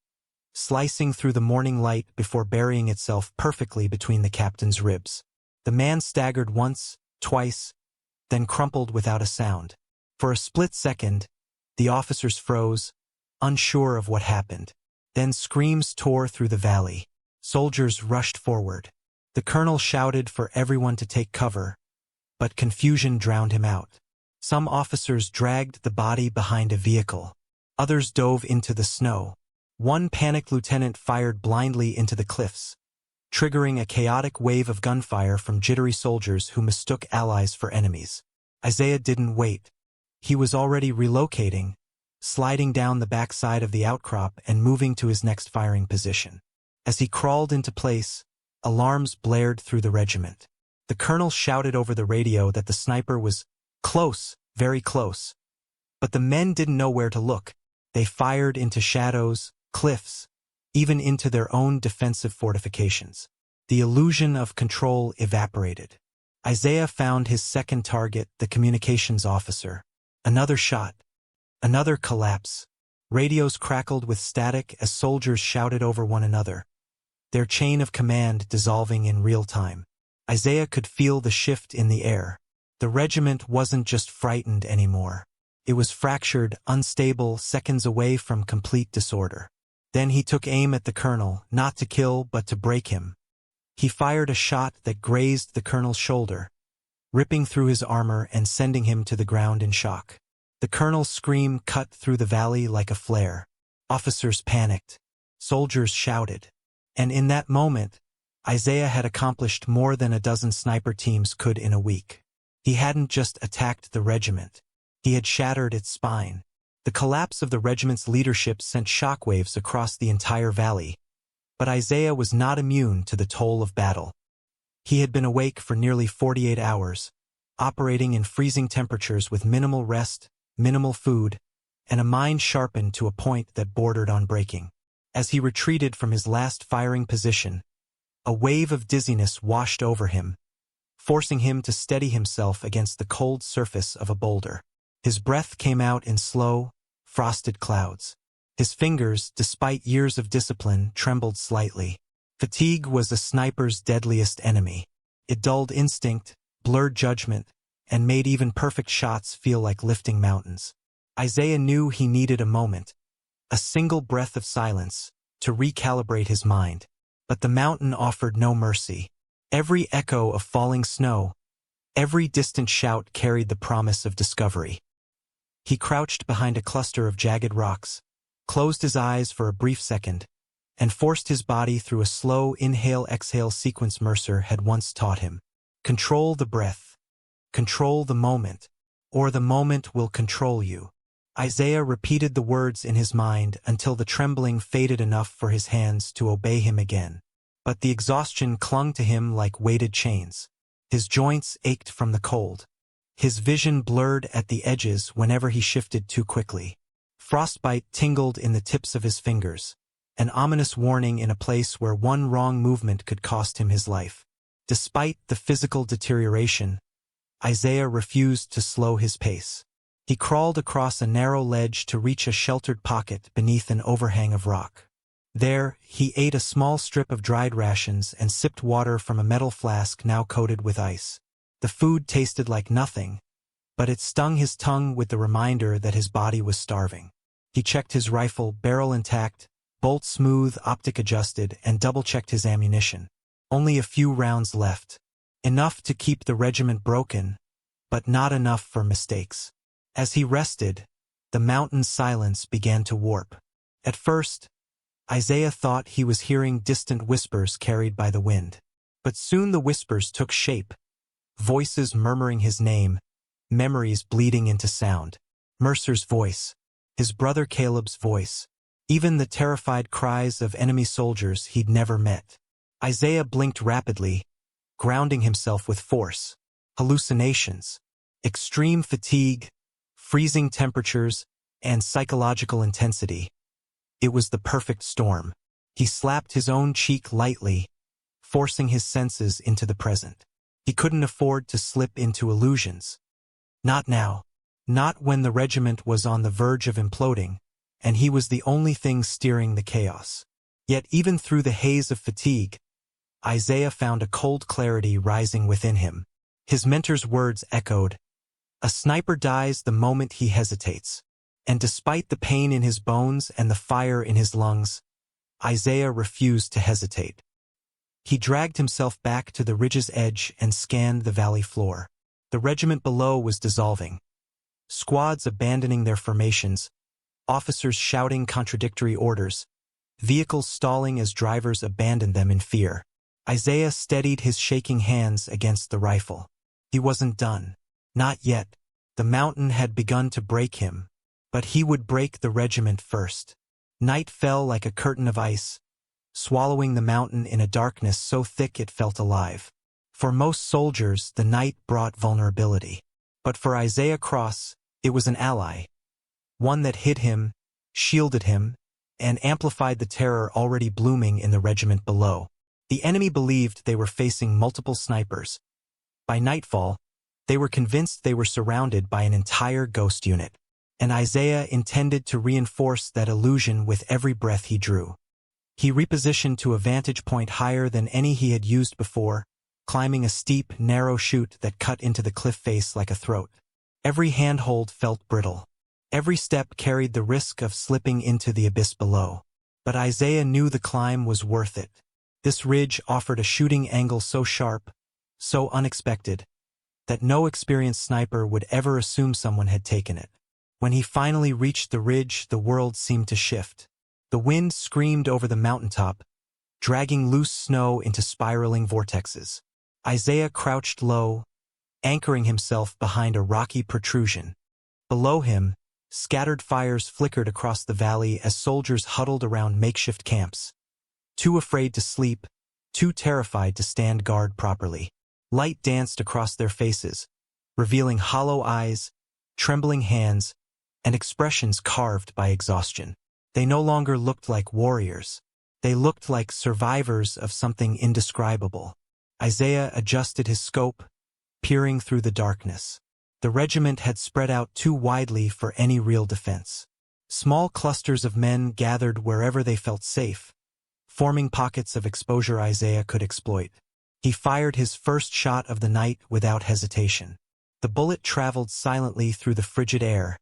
slicing through the morning light before burying itself perfectly between the captain's ribs. The man staggered once, twice, then crumpled without a sound. For a split second, the officers froze, unsure of what happened. Then screams tore through the valley. Soldiers rushed forward. The colonel shouted for everyone to take cover, but confusion drowned him out. Some officers dragged the body behind a vehicle. Others dove into the snow. One panicked lieutenant fired blindly into the cliffs, triggering a chaotic wave of gunfire from jittery soldiers who mistook allies for enemies. Isaiah didn't wait. He was already relocating, sliding down the backside of the outcrop and moving to his next firing position. As he crawled into place, alarms blared through the regiment. The colonel shouted over the radio that the sniper was close, very close. But the men didn't know where to look. They fired into shadows, cliffs, even into their own defensive fortifications. The illusion of control evaporated. Isaiah found his second target, the communications officer. Another shot. Another collapse. Radios crackled with static as soldiers shouted over one another, their chain of command dissolving in real time. Isaiah could feel the shift in the air. The regiment wasn't just frightened anymore. It was fractured, unstable, seconds away from complete disorder. Then he took aim at the colonel, not to kill but to break him. He fired a shot that grazed the colonel's shoulder, ripping through his armor and sending him to the ground in shock. The colonel's scream cut through the valley like a flare. Officers panicked. Soldiers shouted. And in that moment, Isaiah had accomplished more than a dozen sniper teams could in a week. He hadn't just attacked the regiment. He had shattered its spine. The collapse of the regiment's leadership sent shockwaves across the entire valley, but Isaiah was not immune to the toll of battle. He had been awake for nearly 48 hours, operating in freezing temperatures with minimal rest, minimal food, and a mind sharpened to a point that bordered on breaking. As he retreated from his last firing position, a wave of dizziness washed over him, forcing him to steady himself against the cold surface of a boulder. His breath came out in slow, frosted clouds. His fingers, despite years of discipline, trembled slightly. Fatigue was a sniper's deadliest enemy. It dulled instinct, blurred judgment, and made even perfect shots feel like lifting mountains. Isaiah knew he needed a moment, a single breath of silence, to recalibrate his mind. But the mountain offered no mercy. Every echo of falling snow, every distant shout carried the promise of discovery. He crouched behind a cluster of jagged rocks, closed his eyes for a brief second, and forced his body through a slow inhale-exhale sequence Mercer had once taught him. Control the breath. Control the moment, or the moment will control you. Isaiah repeated the words in his mind until the trembling faded enough for his hands to obey him again. But the exhaustion clung to him like weighted chains. His joints ached from the cold. His vision blurred at the edges whenever he shifted too quickly. Frostbite tingled in the tips of his fingers, an ominous warning in a place where one wrong movement could cost him his life. Despite the physical deterioration, Isaiah refused to slow his pace. He crawled across a narrow ledge to reach a sheltered pocket beneath an overhang of rock. There, he ate a small strip of dried rations and sipped water from a metal flask now coated with ice. The food tasted like nothing, but it stung his tongue with the reminder that his body was starving. He checked his rifle, barrel intact, bolt smooth, optic adjusted, and double-checked his ammunition. Only a few rounds left. Enough to keep the regiment broken, but not enough for mistakes. As he rested, the mountain's silence began to warp. At first, Isaiah thought he was hearing distant whispers carried by the wind. But soon the whispers took shape, voices murmuring his name, memories bleeding into sound. Mercer's voice, his brother Caleb's voice, even the terrified cries of enemy soldiers he'd never met. Isaiah blinked rapidly, grounding himself with force. Hallucinations, extreme fatigue, freezing temperatures, and psychological intensity. It was the perfect storm. He slapped his own cheek lightly, forcing his senses into the present. He couldn't afford to slip into illusions. Not now. Not when the regiment was on the verge of imploding, and he was the only thing steering the chaos. Yet even through the haze of fatigue, Isaiah found a cold clarity rising within him. His mentor's words echoed, "A sniper dies the moment he hesitates." And despite the pain in his bones and the fire in his lungs, Isaiah refused to hesitate. He dragged himself back to the ridge's edge and scanned the valley floor. The regiment below was dissolving. Squads abandoning their formations, officers shouting contradictory orders, vehicles stalling as drivers abandoned them in fear. Isaiah steadied his shaking hands against the rifle. He wasn't done. Not yet. The mountain had begun to break him, but he would break the regiment first. Night fell like a curtain of ice, swallowing the mountain in a darkness so thick it felt alive. For most soldiers, the night brought vulnerability. But for Isaiah Cross, it was an ally. One that hid him, shielded him, and amplified the terror already blooming in the regiment below. The enemy believed they were facing multiple snipers. By nightfall, they were convinced they were surrounded by an entire ghost unit. And Isaiah intended to reinforce that illusion with every breath he drew. He repositioned to a vantage point higher than any he had used before, climbing a steep, narrow chute that cut into the cliff face like a throat. Every handhold felt brittle. Every step carried the risk of slipping into the abyss below. But Isaiah knew the climb was worth it. This ridge offered a shooting angle so sharp, so unexpected, that no experienced sniper would ever assume someone had taken it. When he finally reached the ridge, the world seemed to shift. The wind screamed over the mountaintop, dragging loose snow into spiraling vortexes. Isaiah crouched low, anchoring himself behind a rocky protrusion. Below him, Scattered fires flickered across the valley as soldiers huddled around makeshift camps, too afraid to sleep, too terrified to stand guard properly. Light danced across their faces, revealing hollow eyes, trembling hands, and expressions carved by exhaustion. They no longer looked like warriors. They looked like survivors of something indescribable. Isaiah adjusted his scope, peering through the darkness. The regiment had spread out too widely for any real defense. Small clusters of men gathered wherever they felt safe, forming pockets of exposure Isaiah could exploit. He fired his first shot of the night without hesitation. The bullet traveled silently through the frigid air,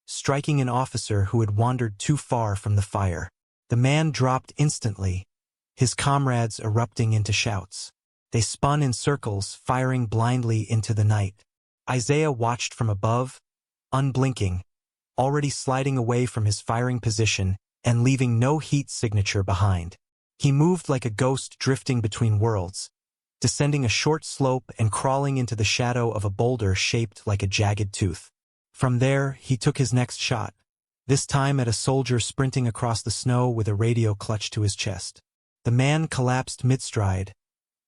striking an officer who had wandered too far from the fire. The man dropped instantly, his comrades erupting into shouts. They spun in circles, firing blindly into the night. Isaiah watched from above, unblinking, already sliding away from his firing position and leaving no heat signature behind. He moved like a ghost drifting between worlds, descending a short slope and crawling into the shadow of a boulder shaped like a jagged tooth. From there, he took his next shot, this time at a soldier sprinting across the snow with a radio clutched to his chest. The man collapsed mid-stride,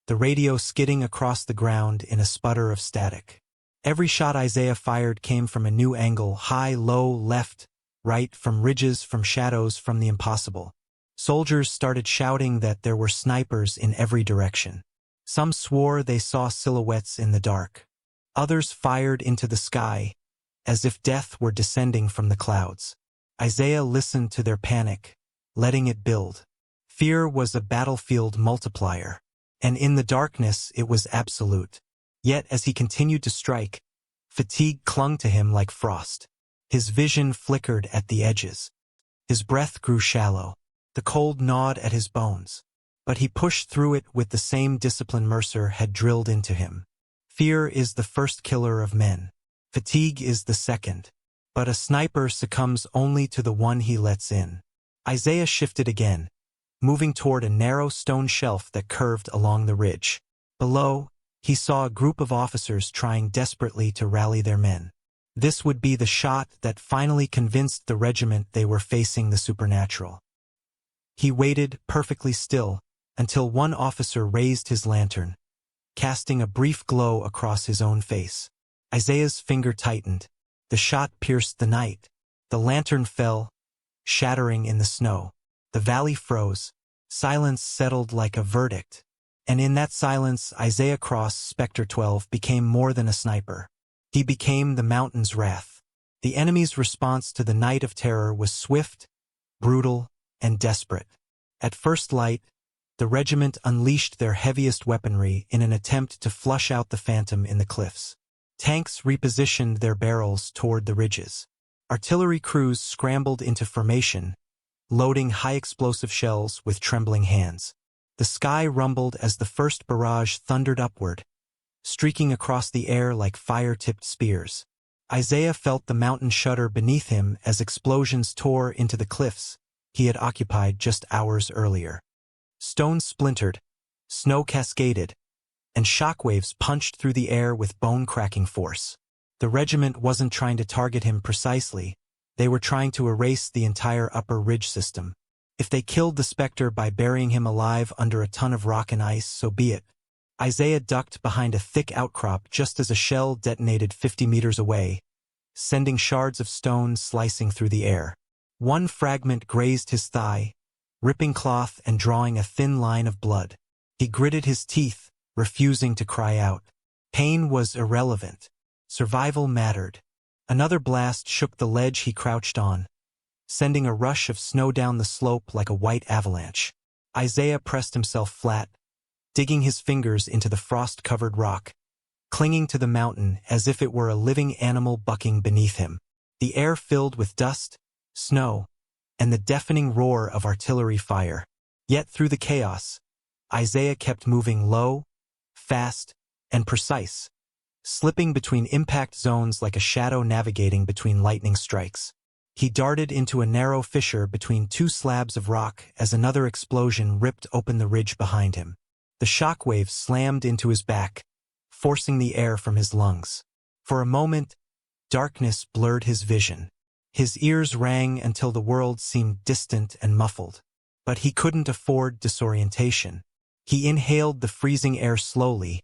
the radio skidding across the ground in a sputter of static. Every shot Isaiah fired came from a new angle, high, low, left, right, from ridges, from shadows, from the impossible. Soldiers started shouting that there were snipers in every direction. Some swore they saw silhouettes in the dark. Others fired into the sky, as if death were descending from the clouds. Isaiah listened to their panic, letting it build. Fear was a battlefield multiplier, and in the darkness it was absolute. Yet as he continued to strike, fatigue clung to him like frost. His vision flickered at the edges. His breath grew shallow. The cold gnawed at his bones. But he pushed through it with the same discipline Mercer had drilled into him. Fear is the first killer of men. Fatigue is the second. But a sniper succumbs only to the one he lets in. Isaiah shifted again, moving toward a narrow stone shelf that curved along the ridge. Below, he saw a group of officers trying desperately to rally their men. This would be the shot that finally convinced the regiment they were facing the supernatural. He waited, perfectly still, until one officer raised his lantern, casting a brief glow across his own face. Isaiah's finger tightened. The shot pierced the night. The lantern fell, shattering in the snow. The valley froze. Silence settled like a verdict. And in that silence, Isaiah Cross, Spectre 12, became more than a sniper. He became the mountain's wrath. The enemy's response to the night of terror was swift, brutal, and desperate. At first light, the regiment unleashed their heaviest weaponry in an attempt to flush out the phantom in the cliffs. Tanks repositioned their barrels toward the ridges. Artillery crews scrambled into formation, loading high-explosive shells with trembling hands. The sky rumbled as the first barrage thundered upward, streaking across the air like fire-tipped spears. Isaiah felt the mountain shudder beneath him as explosions tore into the cliffs he had occupied just hours earlier. Stones splintered, snow cascaded, and shockwaves punched through the air with bone-cracking force. The regiment wasn't trying to target him precisely. They were trying to erase the entire upper ridge system. If they killed the Spectre by burying him alive under a ton of rock and ice, so be it. Isaiah ducked behind a thick outcrop just as a shell detonated 50 meters away, sending shards of stone slicing through the air. One fragment grazed his thigh, ripping cloth and drawing a thin line of blood. He gritted his teeth, refusing to cry out. Pain was irrelevant. Survival mattered. Another blast shook the ledge he crouched on, sending a rush of snow down the slope like a white avalanche. Isaiah pressed himself flat, digging his fingers into the frost-covered rock, clinging to the mountain as if it were a living animal bucking beneath him. The air filled with dust, snow, and the deafening roar of artillery fire. Yet through the chaos, Isaiah kept moving low, fast, and precise, slipping between impact zones like a shadow navigating between lightning strikes. He darted into a narrow fissure between two slabs of rock as another explosion ripped open the ridge behind him. The shockwave slammed into his back, forcing the air from his lungs. For a moment, darkness blurred his vision. His ears rang until the world seemed distant and muffled. But he couldn't afford disorientation. He inhaled the freezing air slowly,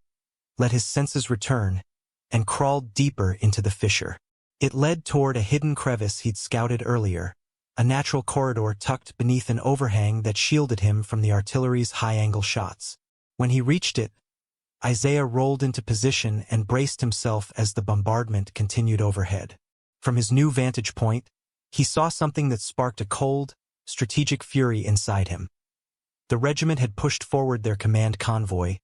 let his senses return, and crawled deeper into the fissure. It led toward a hidden crevice he'd scouted earlier, a natural corridor tucked beneath an overhang that shielded him from the artillery's high-angle shots. When he reached it, Isaiah rolled into position and braced himself as the bombardment continued overhead. From his new vantage point, he saw something that sparked a cold, strategic fury inside him. The regiment had pushed forward their command convoy,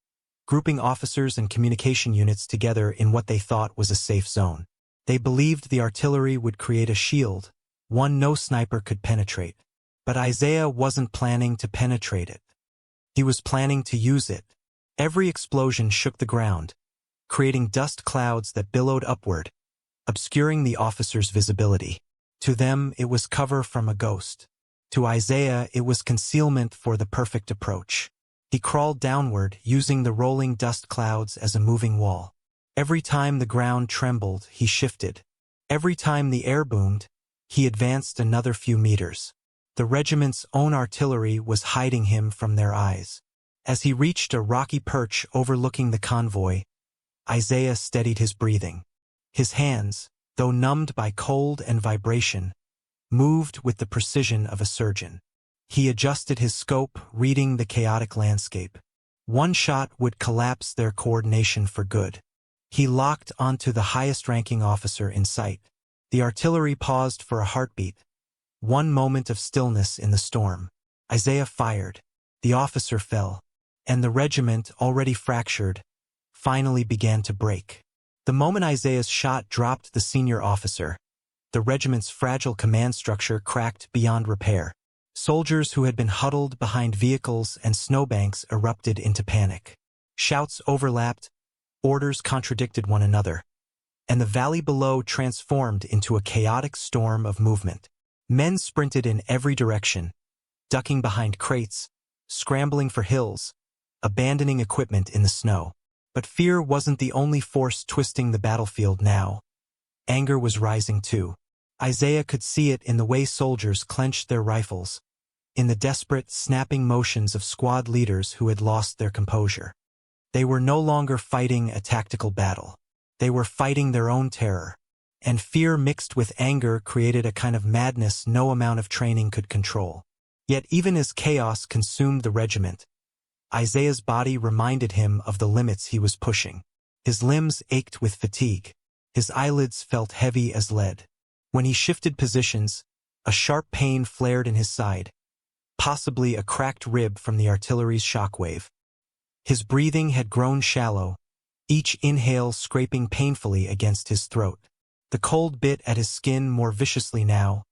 grouping officers and communication units together in what they thought was a safe zone. They believed the artillery would create a shield, one no sniper could penetrate. But Isaiah wasn't planning to penetrate it. He was planning to use it. Every explosion shook the ground, creating dust clouds that billowed upward, obscuring the officers' visibility. To them, it was cover from a ghost. To Isaiah, it was concealment for the perfect approach. He crawled downward, using the rolling dust clouds as a moving wall. Every time the ground trembled, he shifted. Every time the air boomed, he advanced another few meters. The regiment's own artillery was hiding him from their eyes. As he reached a rocky perch overlooking the convoy, Isaiah steadied his breathing. His hands, though numbed by cold and vibration, moved with the precision of a surgeon. He adjusted his scope, reading the chaotic landscape. One shot would collapse their coordination for good. He locked onto the highest-ranking officer in sight. The artillery paused for a heartbeat, one moment of stillness in the storm. Isaiah fired. The officer fell, and the regiment, already fractured, finally began to break. The moment Isaiah's shot dropped the senior officer, the regiment's fragile command structure cracked beyond repair. Soldiers who had been huddled behind vehicles and snowbanks erupted into panic. Shouts overlapped, orders contradicted one another, and the valley below transformed into a chaotic storm of movement. Men sprinted in every direction, ducking behind crates, scrambling for hills, abandoning equipment in the snow. But fear wasn't the only force twisting the battlefield now. Anger was rising too. Isaiah could see it in the way soldiers clenched their rifles, in the desperate, snapping motions of squad leaders who had lost their composure. They were no longer fighting a tactical battle. They were fighting their own terror. And fear mixed with anger created a kind of madness no amount of training could control. Yet even as chaos consumed the regiment, Isaiah's body reminded him of the limits he was pushing. His limbs ached with fatigue. His eyelids felt heavy as lead. When he shifted positions, a sharp pain flared in his side, possibly a cracked rib from the artillery's shockwave. His breathing had grown shallow, each inhale scraping painfully against his throat. The cold bit at his skin more viciously now,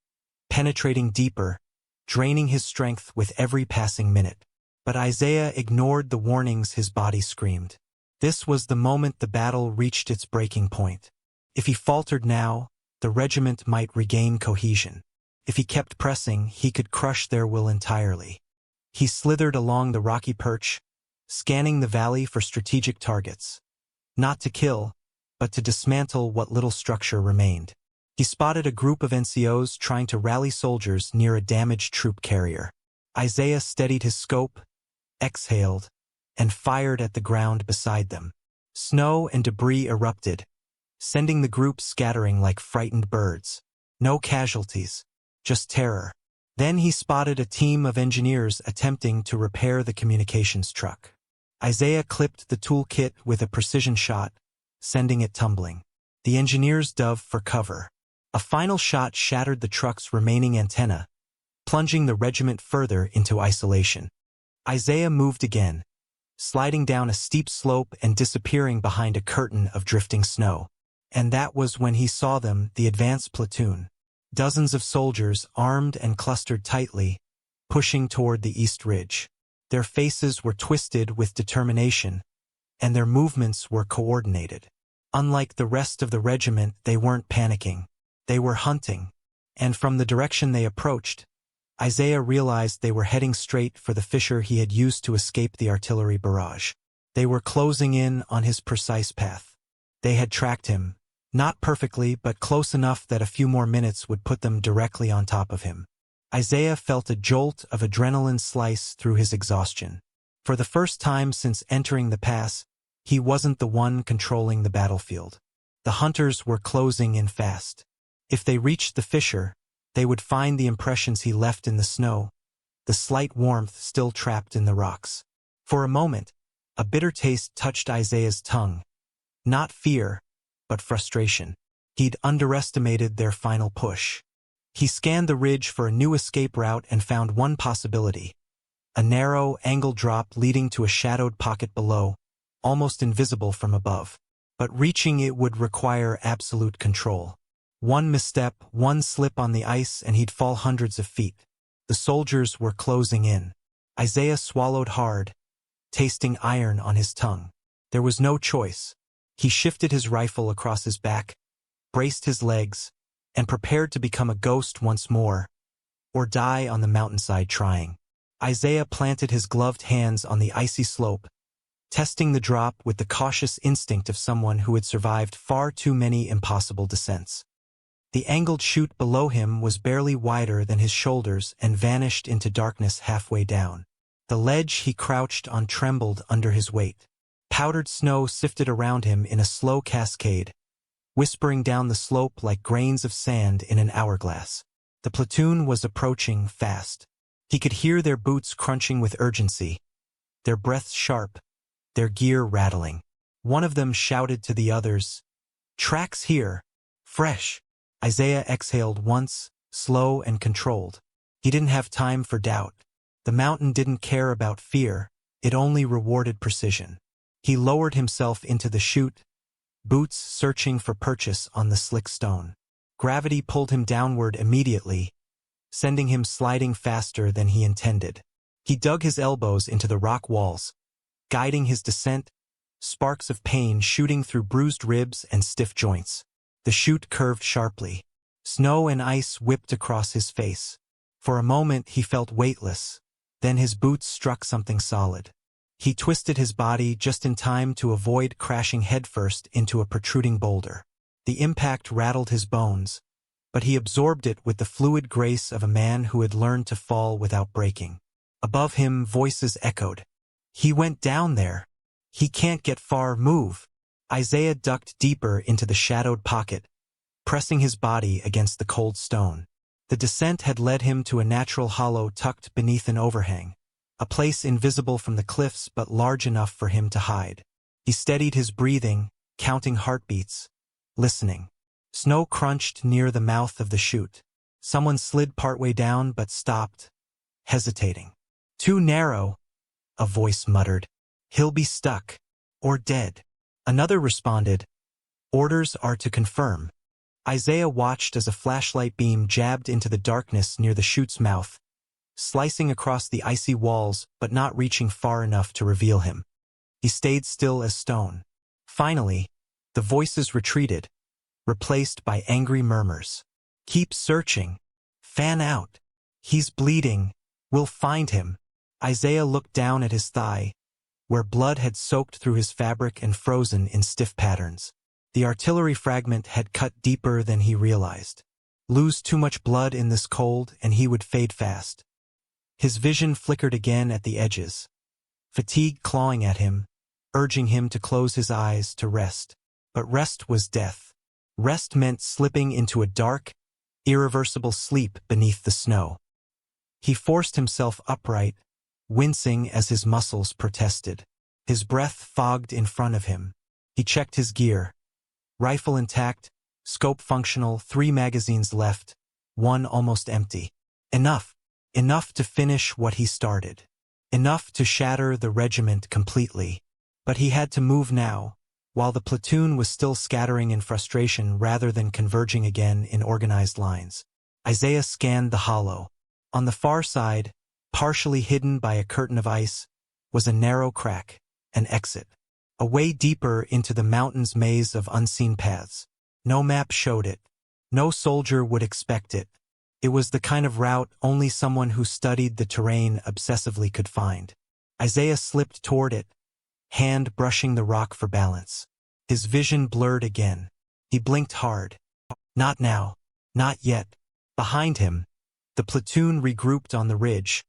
penetrating deeper, draining his strength with every passing minute. But Isaiah ignored the warnings his body screamed. This was the moment the battle reached its breaking point. If he faltered now, the regiment might regain cohesion. If he kept pressing, he could crush their will entirely. He slithered along the rocky perch, scanning the valley for strategic targets. Not to kill, but to dismantle what little structure remained. He spotted a group of NCOs trying to rally soldiers near a damaged troop carrier. Isaiah steadied his scope, exhaled, and fired at the ground beside them. Snow and debris erupted, sending the group scattering like frightened birds. No casualties, just terror. Then he spotted a team of engineers attempting to repair the communications truck. Isaiah clipped the toolkit with a precision shot, sending it tumbling. The engineers dove for cover. A final shot shattered the truck's remaining antenna, plunging the regiment further into isolation. Isaiah moved again, sliding down a steep slope and disappearing behind a curtain of drifting snow. And that was when he saw them, the advance platoon. Dozens of soldiers, armed and clustered tightly, pushing toward the east ridge. Their faces were twisted with determination, and their movements were coordinated. Unlike the rest of the regiment, they weren't panicking. They were hunting. And from the direction they approached, Isaiah realized they were heading straight for the fissure he had used to escape the artillery barrage. They were closing in on his precise path. They had tracked him, Not perfectly, but close enough that a few more minutes would put them directly on top of him. Isaiah felt a jolt of adrenaline slice through his exhaustion. For the first time since entering the pass, he wasn't the one controlling the battlefield. The hunters were closing in fast. If they reached the fissure, they would find the impressions he left in the snow, the slight warmth still trapped in the rocks. For a moment, a bitter taste touched Isaiah's tongue. Not fear, but frustration. He'd underestimated their final push. He scanned the ridge for a new escape route and found one possibility. A narrow, angled drop leading to a shadowed pocket below, almost invisible from above. But reaching it would require absolute control. One misstep, one slip on the ice, and he'd fall hundreds of feet. The soldiers were closing in. Isaiah swallowed hard, tasting iron on his tongue. There was no choice. He shifted his rifle across his back, braced his legs, and prepared to become a ghost once more, or die on the mountainside trying. Isaiah planted his gloved hands on the icy slope, testing the drop with the cautious instinct of someone who had survived far too many impossible descents. The angled chute below him was barely wider than his shoulders and vanished into darkness halfway down. The ledge he crouched on trembled under his weight. Powdered snow sifted around him in a slow cascade, whispering down the slope like grains of sand in an hourglass. The platoon was approaching fast. He could hear their boots crunching with urgency, their breaths sharp, their gear rattling. One of them shouted to the others, "Tracks here! Fresh!" Isaiah exhaled once, slow and controlled. He didn't have time for doubt. The mountain didn't care about fear, it only rewarded precision. He lowered himself into the chute, boots searching for purchase on the slick stone. Gravity pulled him downward immediately, sending him sliding faster than he intended. He dug his elbows into the rock walls, guiding his descent, sparks of pain shooting through bruised ribs and stiff joints. The chute curved sharply. Snow and ice whipped across his face. For a moment he felt weightless, then his boots struck something solid. He twisted his body just in time to avoid crashing headfirst into a protruding boulder. The impact rattled his bones, but he absorbed it with the fluid grace of a man who had learned to fall without breaking. Above him, voices echoed. "He went down there. He can't get far, move." Isaiah ducked deeper into the shadowed pocket, pressing his body against the cold stone. The descent had led him to a natural hollow tucked beneath an overhang, a place invisible from the cliffs but large enough for him to hide. He steadied his breathing, counting heartbeats, listening. Snow crunched near the mouth of the chute. Someone slid partway down but stopped, hesitating. "Too narrow," a voice muttered. "He'll be stuck. Or dead." Another responded, "Orders are to confirm." Isaiah watched as a flashlight beam jabbed into the darkness near the chute's mouth, slicing across the icy walls but not reaching far enough to reveal him. He stayed still as stone. Finally, the voices retreated, replaced by angry murmurs. "Keep searching. Fan out. He's bleeding. We'll find him." Isaiah looked down at his thigh, where blood had soaked through his fabric and frozen in stiff patterns. The artillery fragment had cut deeper than he realized. Lose too much blood in this cold and he would fade fast. His vision flickered again at the edges, fatigue clawing at him, urging him to close his eyes to rest. But rest was death. Rest meant slipping into a dark, irreversible sleep beneath the snow. He forced himself upright, wincing as his muscles protested. His breath fogged in front of him. He checked his gear. Rifle intact, scope functional, 3 magazines left, one almost empty. Enough. Enough to finish what he started. Enough to shatter the regiment completely. But he had to move now, while the platoon was still scattering in frustration rather than converging again in organized lines. Isaiah scanned the hollow. On the far side, partially hidden by a curtain of ice, was a narrow crack, an exit. A way deeper into the mountain's maze of unseen paths. No map showed it. No soldier would expect it. It was the kind of route only someone who studied the terrain obsessively could find. Isaiah slipped toward it, hand brushing the rock for balance. His vision blurred again. He blinked hard. Not now. Not yet. Behind him, the platoon regrouped on the ridge,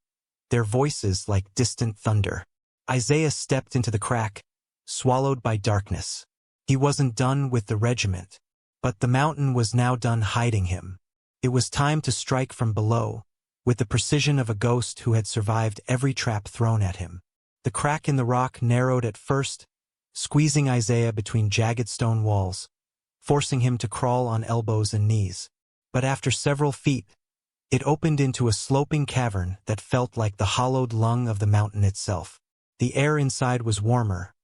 their voices like distant thunder. Isaiah stepped into the crack, swallowed by darkness. He wasn't done with the regiment, but the mountain was now done hiding him. It was time to strike from below, with the precision of a ghost who had survived every trap thrown at him. The crack in the rock narrowed at first, squeezing Isaiah between jagged stone walls, forcing him to crawl on elbows and knees. But after several feet, it opened into a sloping cavern that felt like the hollowed lung of the mountain itself. The air inside was warmer,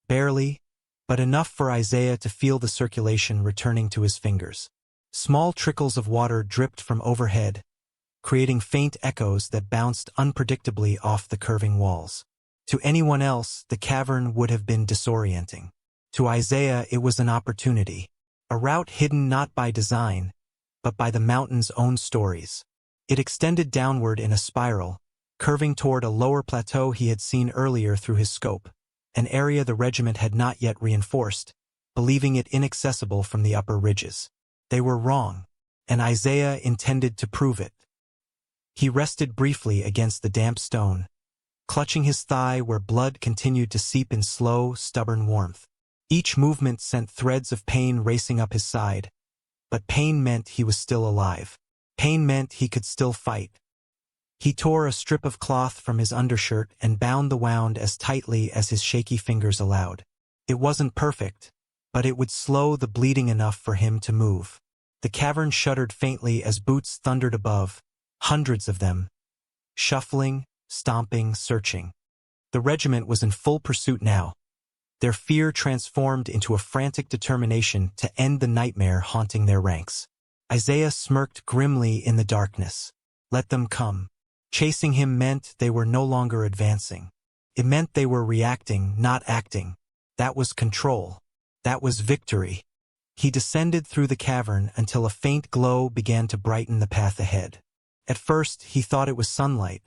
barely, but enough for Isaiah to feel the circulation returning to his fingers. Small trickles of water dripped from overhead, creating faint echoes that bounced unpredictably off the curving walls. To anyone else, the cavern would have been disorienting. To Isaiah, it was an opportunity, a route hidden not by design, but by the mountain's own stories. It extended downward in a spiral, curving toward a lower plateau he had seen earlier through his scope, an area the regiment had not yet reinforced, believing it inaccessible from the upper ridges. They were wrong, and Isaiah intended to prove it. He rested briefly against the damp stone, clutching his thigh where blood continued to seep in slow, stubborn warmth. Each movement sent threads of pain racing up his side, but pain meant he was still alive. Pain meant he could still fight. He tore a strip of cloth from his undershirt and bound the wound as tightly as his shaky fingers allowed. It wasn't perfect, but it would slow the bleeding enough for him to move. The cavern shuddered faintly as boots thundered above, hundreds of them, shuffling, stomping, searching. The regiment was in full pursuit now, their fear transformed into a frantic determination to end the nightmare haunting their ranks. Isaiah smirked grimly in the darkness. Let them come. Chasing him meant they were no longer advancing. It meant they were reacting, not acting. That was control. That was victory. He descended through the cavern until a faint glow began to brighten the path ahead. At first, he thought it was sunlight,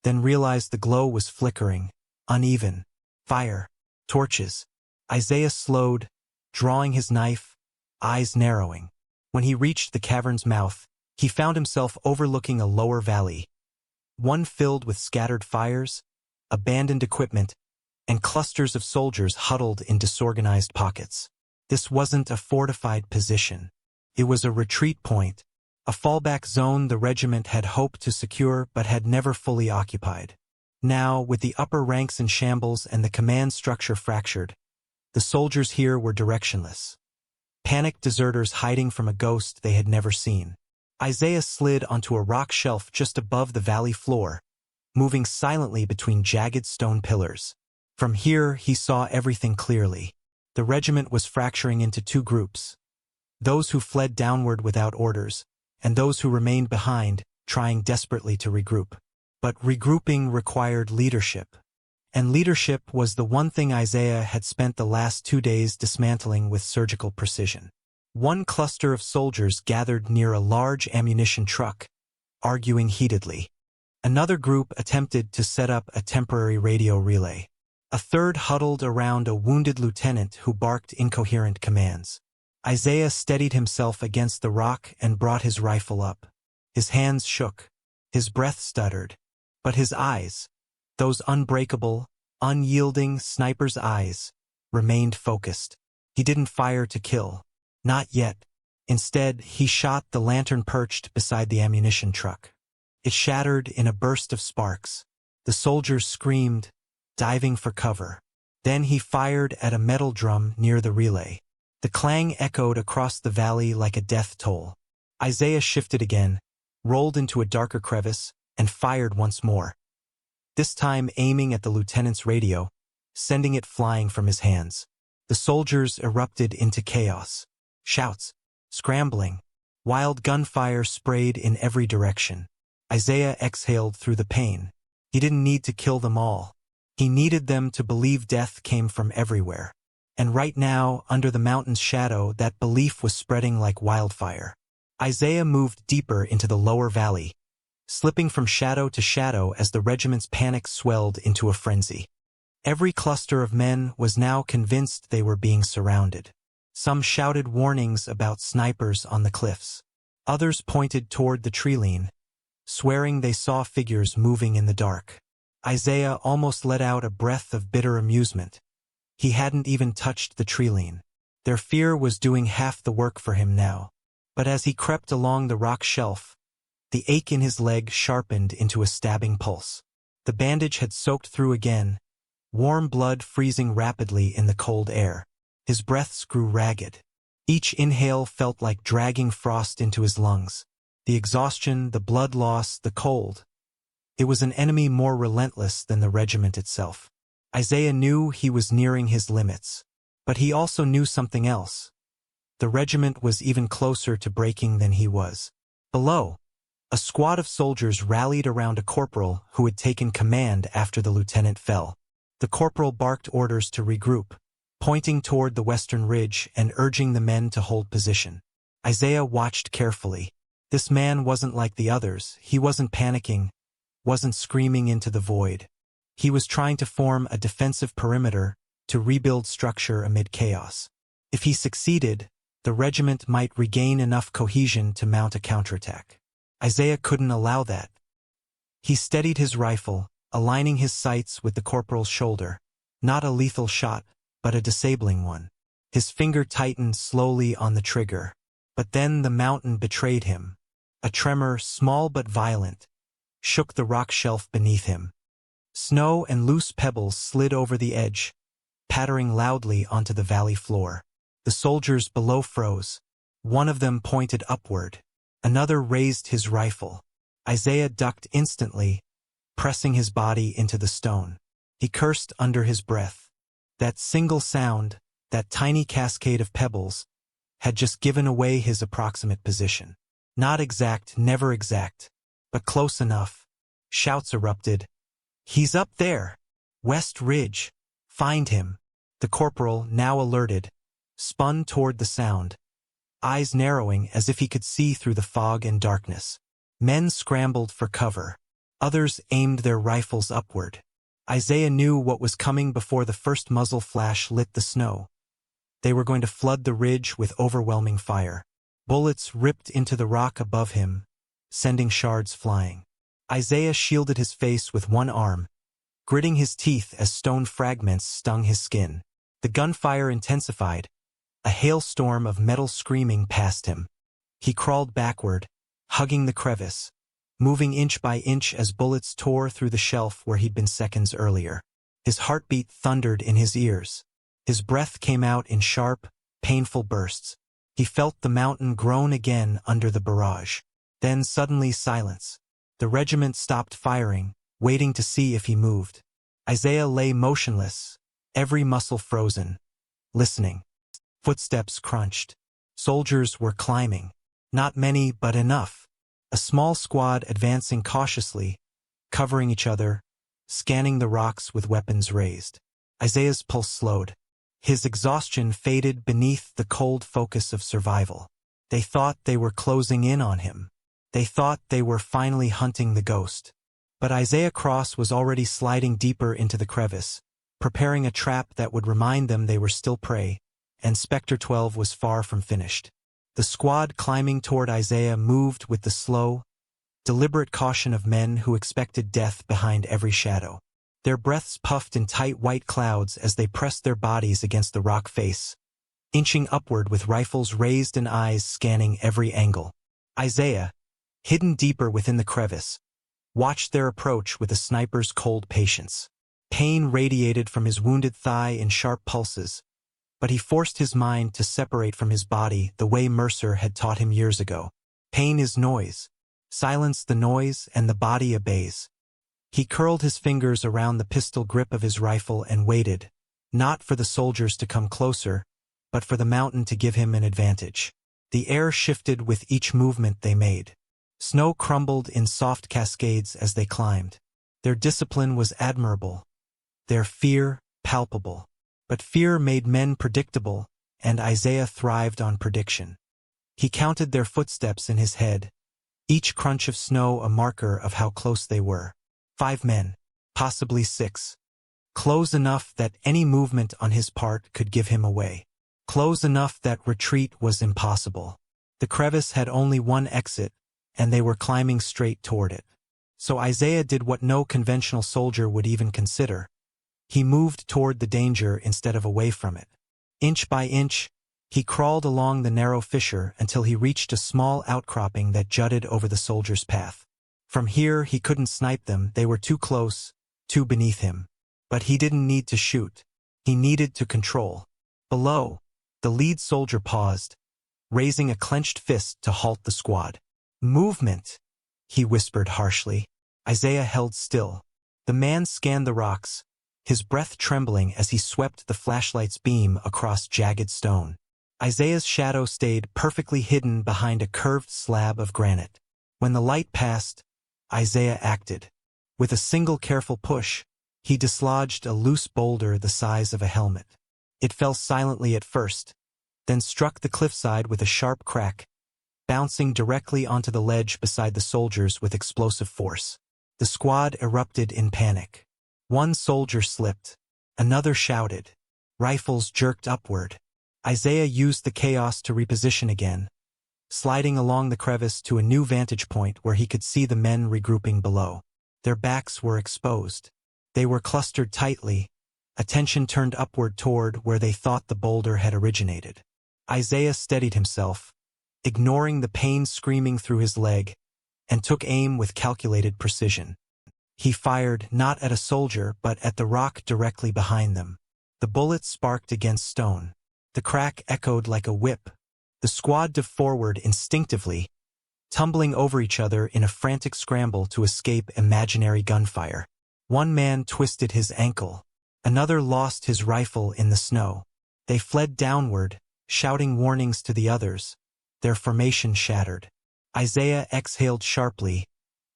then realized the glow was flickering, uneven. Fire. Torches. Isaiah slowed, drawing his knife, eyes narrowing. When he reached the cavern's mouth, he found himself overlooking a lower valley, one filled with scattered fires, abandoned equipment, and clusters of soldiers huddled in disorganized pockets. This wasn't a fortified position. It was a retreat point, a fallback zone the regiment had hoped to secure but had never fully occupied. Now, with the upper ranks in shambles and the command structure fractured, the soldiers here were directionless. Panicked deserters hiding from a ghost they had never seen. Isaiah slid onto a rock shelf just above the valley floor, moving silently between jagged stone pillars. From here, he saw everything clearly. The regiment was fracturing into two groups, those who fled downward without orders, and those who remained behind, trying desperately to regroup. But regrouping required leadership. And leadership was the one thing Isaiah had spent the last 2 days dismantling with surgical precision. One cluster of soldiers gathered near a large ammunition truck, arguing heatedly. Another group attempted to set up a temporary radio relay. A third huddled around a wounded lieutenant who barked incoherent commands. Isaiah steadied himself against the rock and brought his rifle up. His hands shook. His breath stuttered. But his eyes, those unbreakable, unyielding sniper's eyes, remained focused. He didn't fire to kill. Not yet. Instead, he shot the lantern perched beside the ammunition truck. It shattered in a burst of sparks. The soldiers screamed, diving for cover. Then he fired at a metal drum near the relay. The clang echoed across the valley like a death toll. Isaiah shifted again, rolled into a darker crevice, and fired once more. This time aiming at the lieutenant's radio, sending it flying from his hands. The soldiers erupted into chaos. Shouts, scrambling, wild gunfire sprayed in every direction. Isaiah exhaled through the pain. He didn't need to kill them all. He needed them to believe death came from everywhere. And right now, under the mountain's shadow, that belief was spreading like wildfire. Isaiah moved deeper into the lower valley, slipping from shadow to shadow as the regiment's panic swelled into a frenzy. Every cluster of men was now convinced they were being surrounded. Some shouted warnings about snipers on the cliffs. Others pointed toward the tree-line, swearing they saw figures moving in the dark. Isaiah almost let out a breath of bitter amusement. He hadn't even touched the tree-line. Their fear was doing half the work for him now. But as he crept along the rock shelf, the ache in his leg sharpened into a stabbing pulse. The bandage had soaked through again, warm blood freezing rapidly in the cold air. His breaths grew ragged. Each inhale felt like dragging frost into his lungs. The exhaustion, the blood loss, the cold. It was an enemy more relentless than the regiment itself. Isaiah knew he was nearing his limits. But he also knew something else. The regiment was even closer to breaking than he was. Below, a squad of soldiers rallied around a corporal who had taken command after the lieutenant fell. The corporal barked orders to regroup, pointing toward the western ridge and urging the men to hold position. Isaiah watched carefully. This man wasn't like the others. He wasn't panicking, wasn't screaming into the void. He was trying to form a defensive perimeter to rebuild structure amid chaos. If he succeeded, the regiment might regain enough cohesion to mount a counterattack. Isaiah couldn't allow that. He steadied his rifle, aligning his sights with the corporal's shoulder. Not a lethal shot, but a disabling one. His finger tightened slowly on the trigger. But then the mountain betrayed him. A tremor, small but violent, shook the rock shelf beneath him. Snow and loose pebbles slid over the edge, pattering loudly onto the valley floor. The soldiers below froze. One of them pointed upward. Another raised his rifle. Isaiah ducked instantly, pressing his body into the stone. He cursed under his breath. That single sound, that tiny cascade of pebbles, had just given away his approximate position. Not exact, never exact, but close enough. Shouts erupted. "He's up there! West Ridge! Find him!" The corporal, now alerted, spun toward the sound, eyes narrowing as if he could see through the fog and darkness. Men scrambled for cover. Others aimed their rifles upward. Isaiah knew what was coming before the first muzzle flash lit the snow. They were going to flood the ridge with overwhelming fire. Bullets ripped into the rock above him, sending shards flying. Isaiah shielded his face with one arm, gritting his teeth as stone fragments stung his skin. The gunfire intensified. A hailstorm of metal screaming passed him. He crawled backward, hugging the crevice, moving inch by inch as bullets tore through the shelf where he'd been seconds earlier. His heartbeat thundered in his ears. His breath came out in sharp, painful bursts. He felt the mountain groan again under the barrage. Then suddenly silence. The regiment stopped firing, waiting to see if he moved. Isaiah lay motionless, every muscle frozen, listening. Footsteps crunched. Soldiers were climbing. Not many, but enough. A small squad advancing cautiously, covering each other, scanning the rocks with weapons raised. Isaiah's pulse slowed. His exhaustion faded beneath the cold focus of survival. They thought they were closing in on him. They thought they were finally hunting the ghost. But Isaiah Cross was already sliding deeper into the crevice, preparing a trap that would remind them they were still prey, and Spectre 12 was far from finished. The squad climbing toward Isaiah moved with the slow, deliberate caution of men who expected death behind every shadow. Their breaths puffed in tight white clouds as they pressed their bodies against the rock face, inching upward with rifles raised and eyes scanning every angle. Isaiah, hidden deeper within the crevice, watched their approach with a sniper's cold patience. Pain radiated from his wounded thigh in sharp pulses, but he forced his mind to separate from his body the way Mercer had taught him years ago. Pain is noise. Silence the noise and the body obeys. He curled his fingers around the pistol grip of his rifle and waited, not for the soldiers to come closer, but for the mountain to give him an advantage. The air shifted with each movement they made. Snow crumbled in soft cascades as they climbed. Their discipline was admirable, their fear palpable. But fear made men predictable, and Isaiah thrived on prediction. He counted their footsteps in his head, each crunch of snow a marker of how close they were. 5 men, possibly 6. Close enough that any movement on his part could give him away. close enough that retreat was impossible. The crevice had only one exit, and they were climbing straight toward it. So Isaiah did what no conventional soldier would even consider. He moved toward the danger instead of away from it. Inch by inch, he crawled along the narrow fissure until he reached a small outcropping that jutted over the soldiers' path. From here he couldn't snipe them, they were too close, too beneath him. But he didn't need to shoot. He needed to control. Below, the lead soldier paused, raising a clenched fist to halt the squad. "Movement," he whispered harshly. Isaiah held still. The man scanned the rocks, his breath trembling as he swept the flashlight's beam across jagged stone. Isaiah's shadow stayed perfectly hidden behind a curved slab of granite. When the light passed, Isaiah acted. With a single careful push, he dislodged a loose boulder the size of a helmet. It fell silently at first, then struck the cliffside with a sharp crack, bouncing directly onto the ledge beside the soldiers with explosive force. The squad erupted in panic. One soldier slipped. Another shouted. Rifles jerked upward. Isaiah used the chaos to reposition again, sliding along the crevice to a new vantage point where he could see the men regrouping below. Their backs were exposed. They were clustered tightly, attention turned upward toward where they thought the boulder had originated. Isaiah steadied himself, ignoring the pain screaming through his leg, and took aim with calculated precision. He fired not at a soldier but at the rock directly behind them. The bullet sparked against stone. The crack echoed like a whip. The squad dove forward instinctively, tumbling over each other in a frantic scramble to escape imaginary gunfire. One man twisted his ankle. Another lost his rifle in the snow. They fled downward, shouting warnings to the others. Their formation shattered. Isaiah exhaled sharply,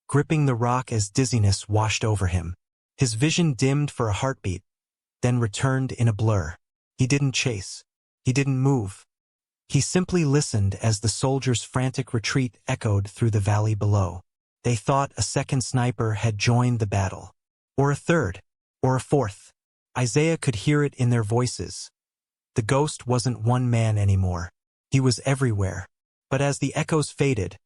gripping the rock as dizziness washed over him. His vision dimmed for a heartbeat, then returned in a blur. He didn't chase. He didn't move. He simply listened as the soldiers' frantic retreat echoed through the valley below. They thought a second sniper had joined the battle. Or a third. Or a fourth. Isaiah could hear it in their voices. The ghost wasn't one man anymore. He was everywhere. But as the echoes faded,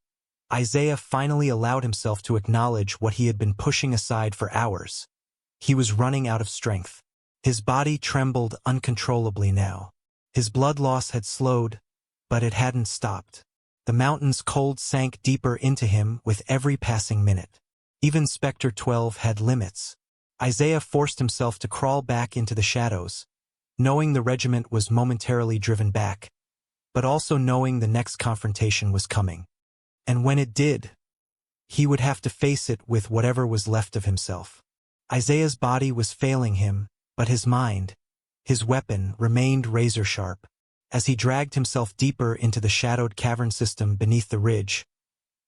Isaiah finally allowed himself to acknowledge what he had been pushing aside for hours. He was running out of strength. His body trembled uncontrollably now. His blood loss had slowed, but it hadn't stopped. The mountain's cold sank deeper into him with every passing minute. Even Spectre 12 had limits. Isaiah forced himself to crawl back into the shadows, knowing the regiment was momentarily driven back, but also knowing the next confrontation was coming. And when it did, he would have to face it with whatever was left of himself. Isaiah's body was failing him, but his mind, his weapon, remained razor-sharp. As he dragged himself deeper into the shadowed cavern system beneath the ridge,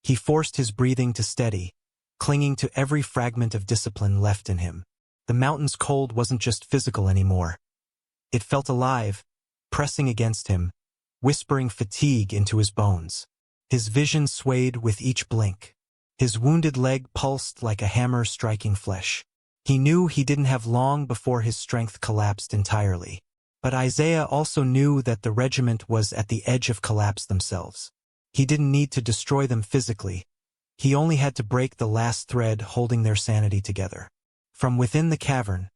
he forced his breathing to steady, clinging to every fragment of discipline left in him. The mountain's cold wasn't just physical anymore. It felt alive, pressing against him, whispering fatigue into his bones. His vision swayed with each blink. His wounded leg pulsed like a hammer striking flesh. He knew he didn't have long before his strength collapsed entirely. But Isaiah also knew that the regiment was at the edge of collapse themselves. He didn't need to destroy them physically. He only had to break the last thread holding their sanity together. From within the cavern,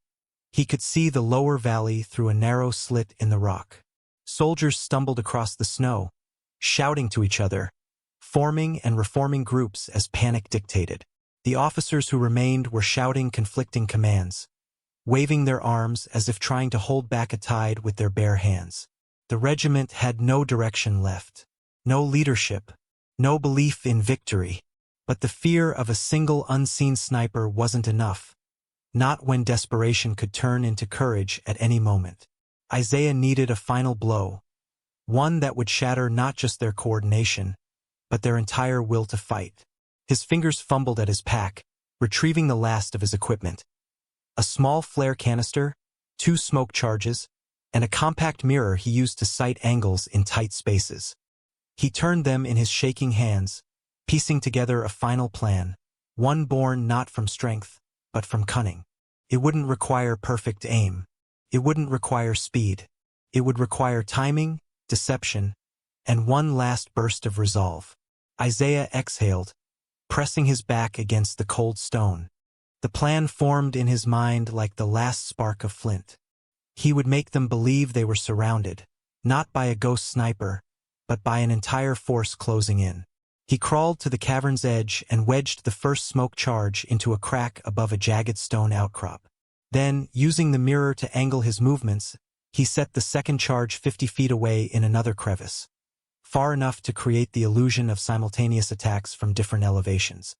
he could see the lower valley through a narrow slit in the rock. Soldiers stumbled across the snow, shouting to each other, forming and reforming groups as panic dictated. The officers who remained were shouting conflicting commands, waving their arms as if trying to hold back a tide with their bare hands. The regiment had no direction left, no leadership, no belief in victory. But the fear of a single unseen sniper wasn't enough, not when desperation could turn into courage at any moment. Isaiah needed a final blow, one that would shatter not just their coordination, but their entire will to fight. His fingers fumbled at his pack, retrieving the last of his equipment. A small flare canister, 2 smoke charges, and a compact mirror he used to sight angles in tight spaces. He turned them in his shaking hands, piecing together a final plan, one born not from strength, but from cunning. It wouldn't require perfect aim. It wouldn't require speed. It would require timing, deception, and one last burst of resolve. Isaiah exhaled, pressing his back against the cold stone. The plan formed in his mind like the last spark of flint. He would make them believe they were surrounded, not by a ghost sniper, but by an entire force closing in. He crawled to the cavern's edge and wedged the first smoke charge into a crack above a jagged stone outcrop. Then, using the mirror to angle his movements, he set the second charge 50 feet away in another crevice, far enough to create the illusion of simultaneous attacks from different elevations.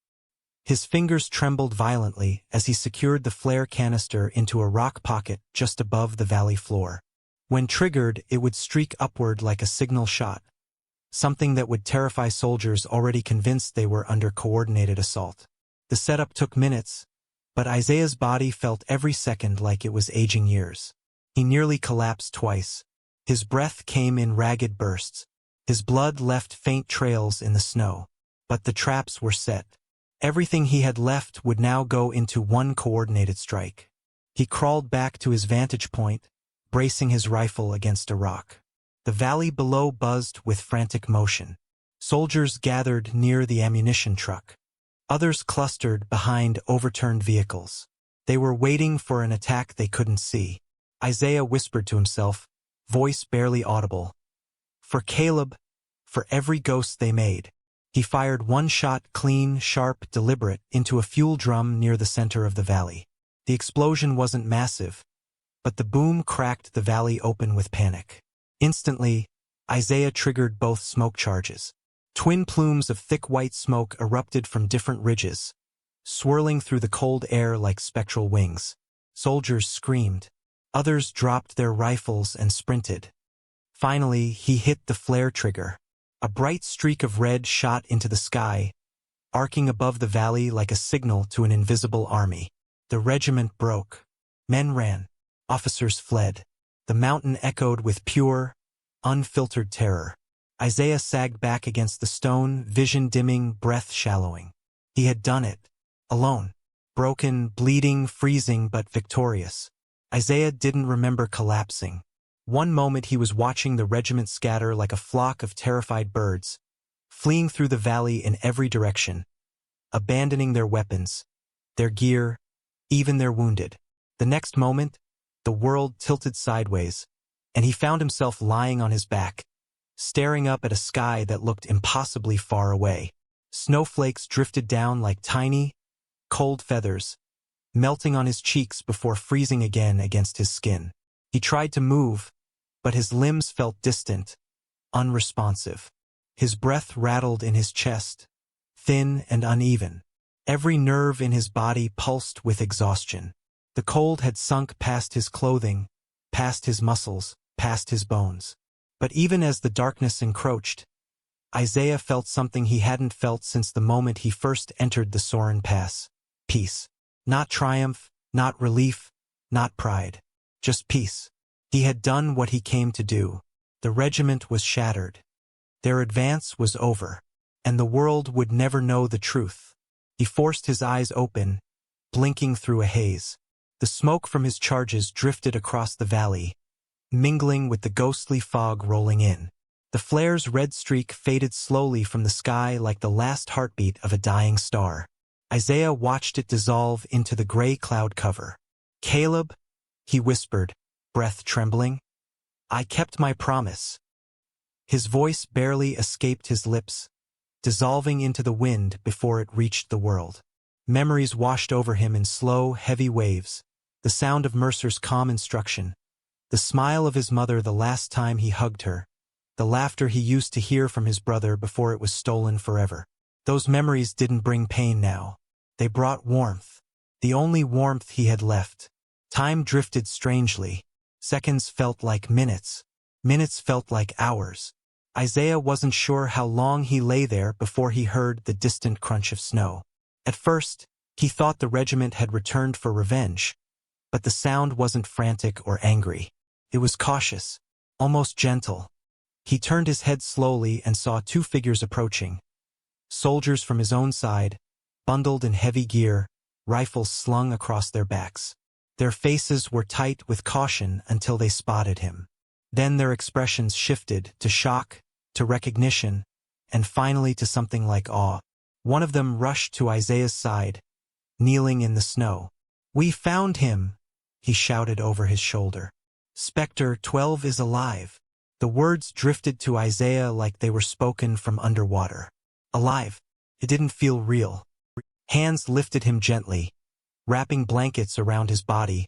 His fingers trembled violently as he secured the flare canister into a rock pocket just above the valley floor. When triggered, it would streak upward like a signal shot, something that would terrify soldiers already convinced they were under coordinated assault. The setup took minutes, but Isaiah's body felt every second like it was aging years. He nearly collapsed twice. His breath came in ragged bursts. His blood left faint trails in the snow. But the traps were set. Everything he had left would now go into one coordinated strike. He crawled back to his vantage point, bracing his rifle against a rock. The valley below buzzed with frantic motion. Soldiers gathered near the ammunition truck. Others clustered behind overturned vehicles. They were waiting for an attack they couldn't see. Isaiah whispered to himself, voice barely audible. For Caleb, for every ghost they made. He fired one shot, clean, sharp, deliberate, into a fuel drum near the center of the valley. The explosion wasn't massive, but the boom cracked the valley open with panic. Instantly, Isaiah triggered both smoke charges. Twin plumes of thick white smoke erupted from different ridges, swirling through the cold air like spectral wings. Soldiers screamed. Others dropped their rifles and sprinted. Finally, he hit the flare trigger. A bright streak of red shot into the sky, arcing above the valley like a signal to an invisible army. The regiment broke. Men ran. Officers fled. The mountain echoed with pure, unfiltered terror. Isaiah sagged back against the stone, vision dimming, breath shallowing. He had done it. Alone. Broken, bleeding, freezing, but victorious. Isaiah didn't remember collapsing. One moment he was watching the regiment scatter like a flock of terrified birds, fleeing through the valley in every direction, abandoning their weapons, their gear, even their wounded. The next moment, the world tilted sideways, and he found himself lying on his back, staring up at a sky that looked impossibly far away. Snowflakes drifted down like tiny, cold feathers, melting on his cheeks before freezing again against his skin. He tried to move, but his limbs felt distant, unresponsive. His breath rattled in his chest, thin and uneven. Every nerve in his body pulsed with exhaustion. The cold had sunk past his clothing, past his muscles, past his bones. But even as the darkness encroached, Isaiah felt something he hadn't felt since the moment he first entered the Sorin Pass. Peace. Not triumph, not relief, not pride. Just peace. He had done what he came to do. The regiment was shattered. Their advance was over, and the world would never know the truth. He forced his eyes open, blinking through a haze. The smoke from his charges drifted across the valley, mingling with the ghostly fog rolling in. The flare's red streak faded slowly from the sky like the last heartbeat of a dying star. Isaiah watched it dissolve into the gray cloud cover. Caleb, he whispered, breath trembling. I kept my promise. His voice barely escaped his lips, dissolving into the wind before it reached the world. Memories washed over him in slow, heavy waves, the sound of Mercer's calm instruction, the smile of his mother the last time he hugged her, the laughter he used to hear from his brother before it was stolen forever. Those memories didn't bring pain now. They brought warmth, the only warmth he had left. Time drifted strangely. Seconds felt like minutes. Minutes felt like hours. Isaiah wasn't sure how long he lay there before he heard the distant crunch of snow. At first, he thought the regiment had returned for revenge, but the sound wasn't frantic or angry. It was cautious, almost gentle. He turned his head slowly and saw two figures approaching. Soldiers from his own side, bundled in heavy gear, rifles slung across their backs. Their faces were tight with caution until they spotted him. Then their expressions shifted to shock, to recognition, and finally to something like awe. One of them rushed to Isaiah's side, kneeling in the snow. "We found him," he shouted over his shoulder. "Spectre 12 is alive." The words drifted to Isaiah like they were spoken from underwater. Alive. It didn't feel real. Hands lifted him gently, wrapping blankets around his body,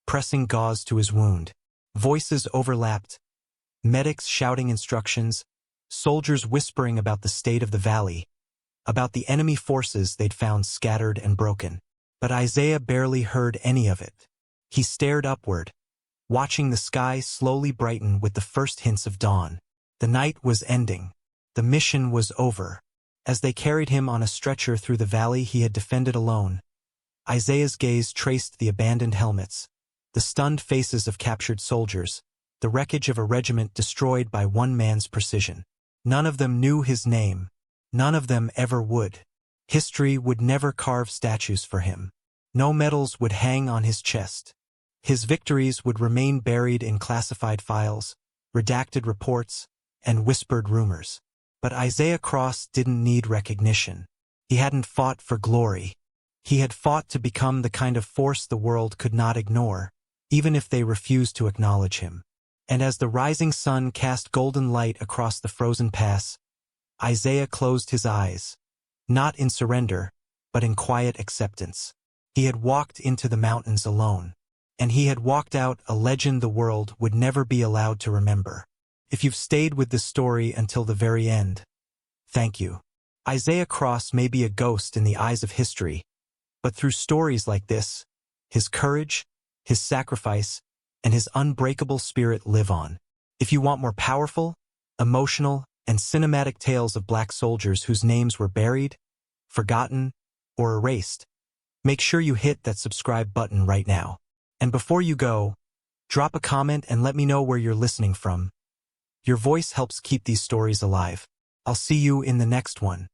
pressing gauze to his wound. Voices overlapped, medics shouting instructions, soldiers whispering about the state of the valley, about the enemy forces they'd found scattered and broken. But Isaiah barely heard any of it. He stared upward, watching the sky slowly brighten with the first hints of dawn. The night was ending. The mission was over. As they carried him on a stretcher through the valley he had defended alone, Isaiah's gaze traced the abandoned helmets, the stunned faces of captured soldiers, the wreckage of a regiment destroyed by one man's precision. None of them knew his name. None of them ever would. History would never carve statues for him. No medals would hang on his chest. His victories would remain buried in classified files, redacted reports, and whispered rumors. But Isaiah Cross didn't need recognition. He hadn't fought for glory. He had fought to become the kind of force the world could not ignore, even if they refused to acknowledge him. And as the rising sun cast golden light across the frozen pass, Isaiah closed his eyes, not in surrender, but in quiet acceptance. He had walked into the mountains alone, and he had walked out a legend the world would never be allowed to remember. If you've stayed with this story until the very end, thank you. Isaiah Cross may be a ghost in the eyes of history, but through stories like this, his courage, his sacrifice, and his unbreakable spirit live on. If you want more powerful, emotional, and cinematic tales of black soldiers whose names were buried, forgotten, or erased, make sure you hit that subscribe button right now. And before you go, drop a comment and let me know where you're listening from. Your voice helps keep these stories alive. I'll see you in the next one.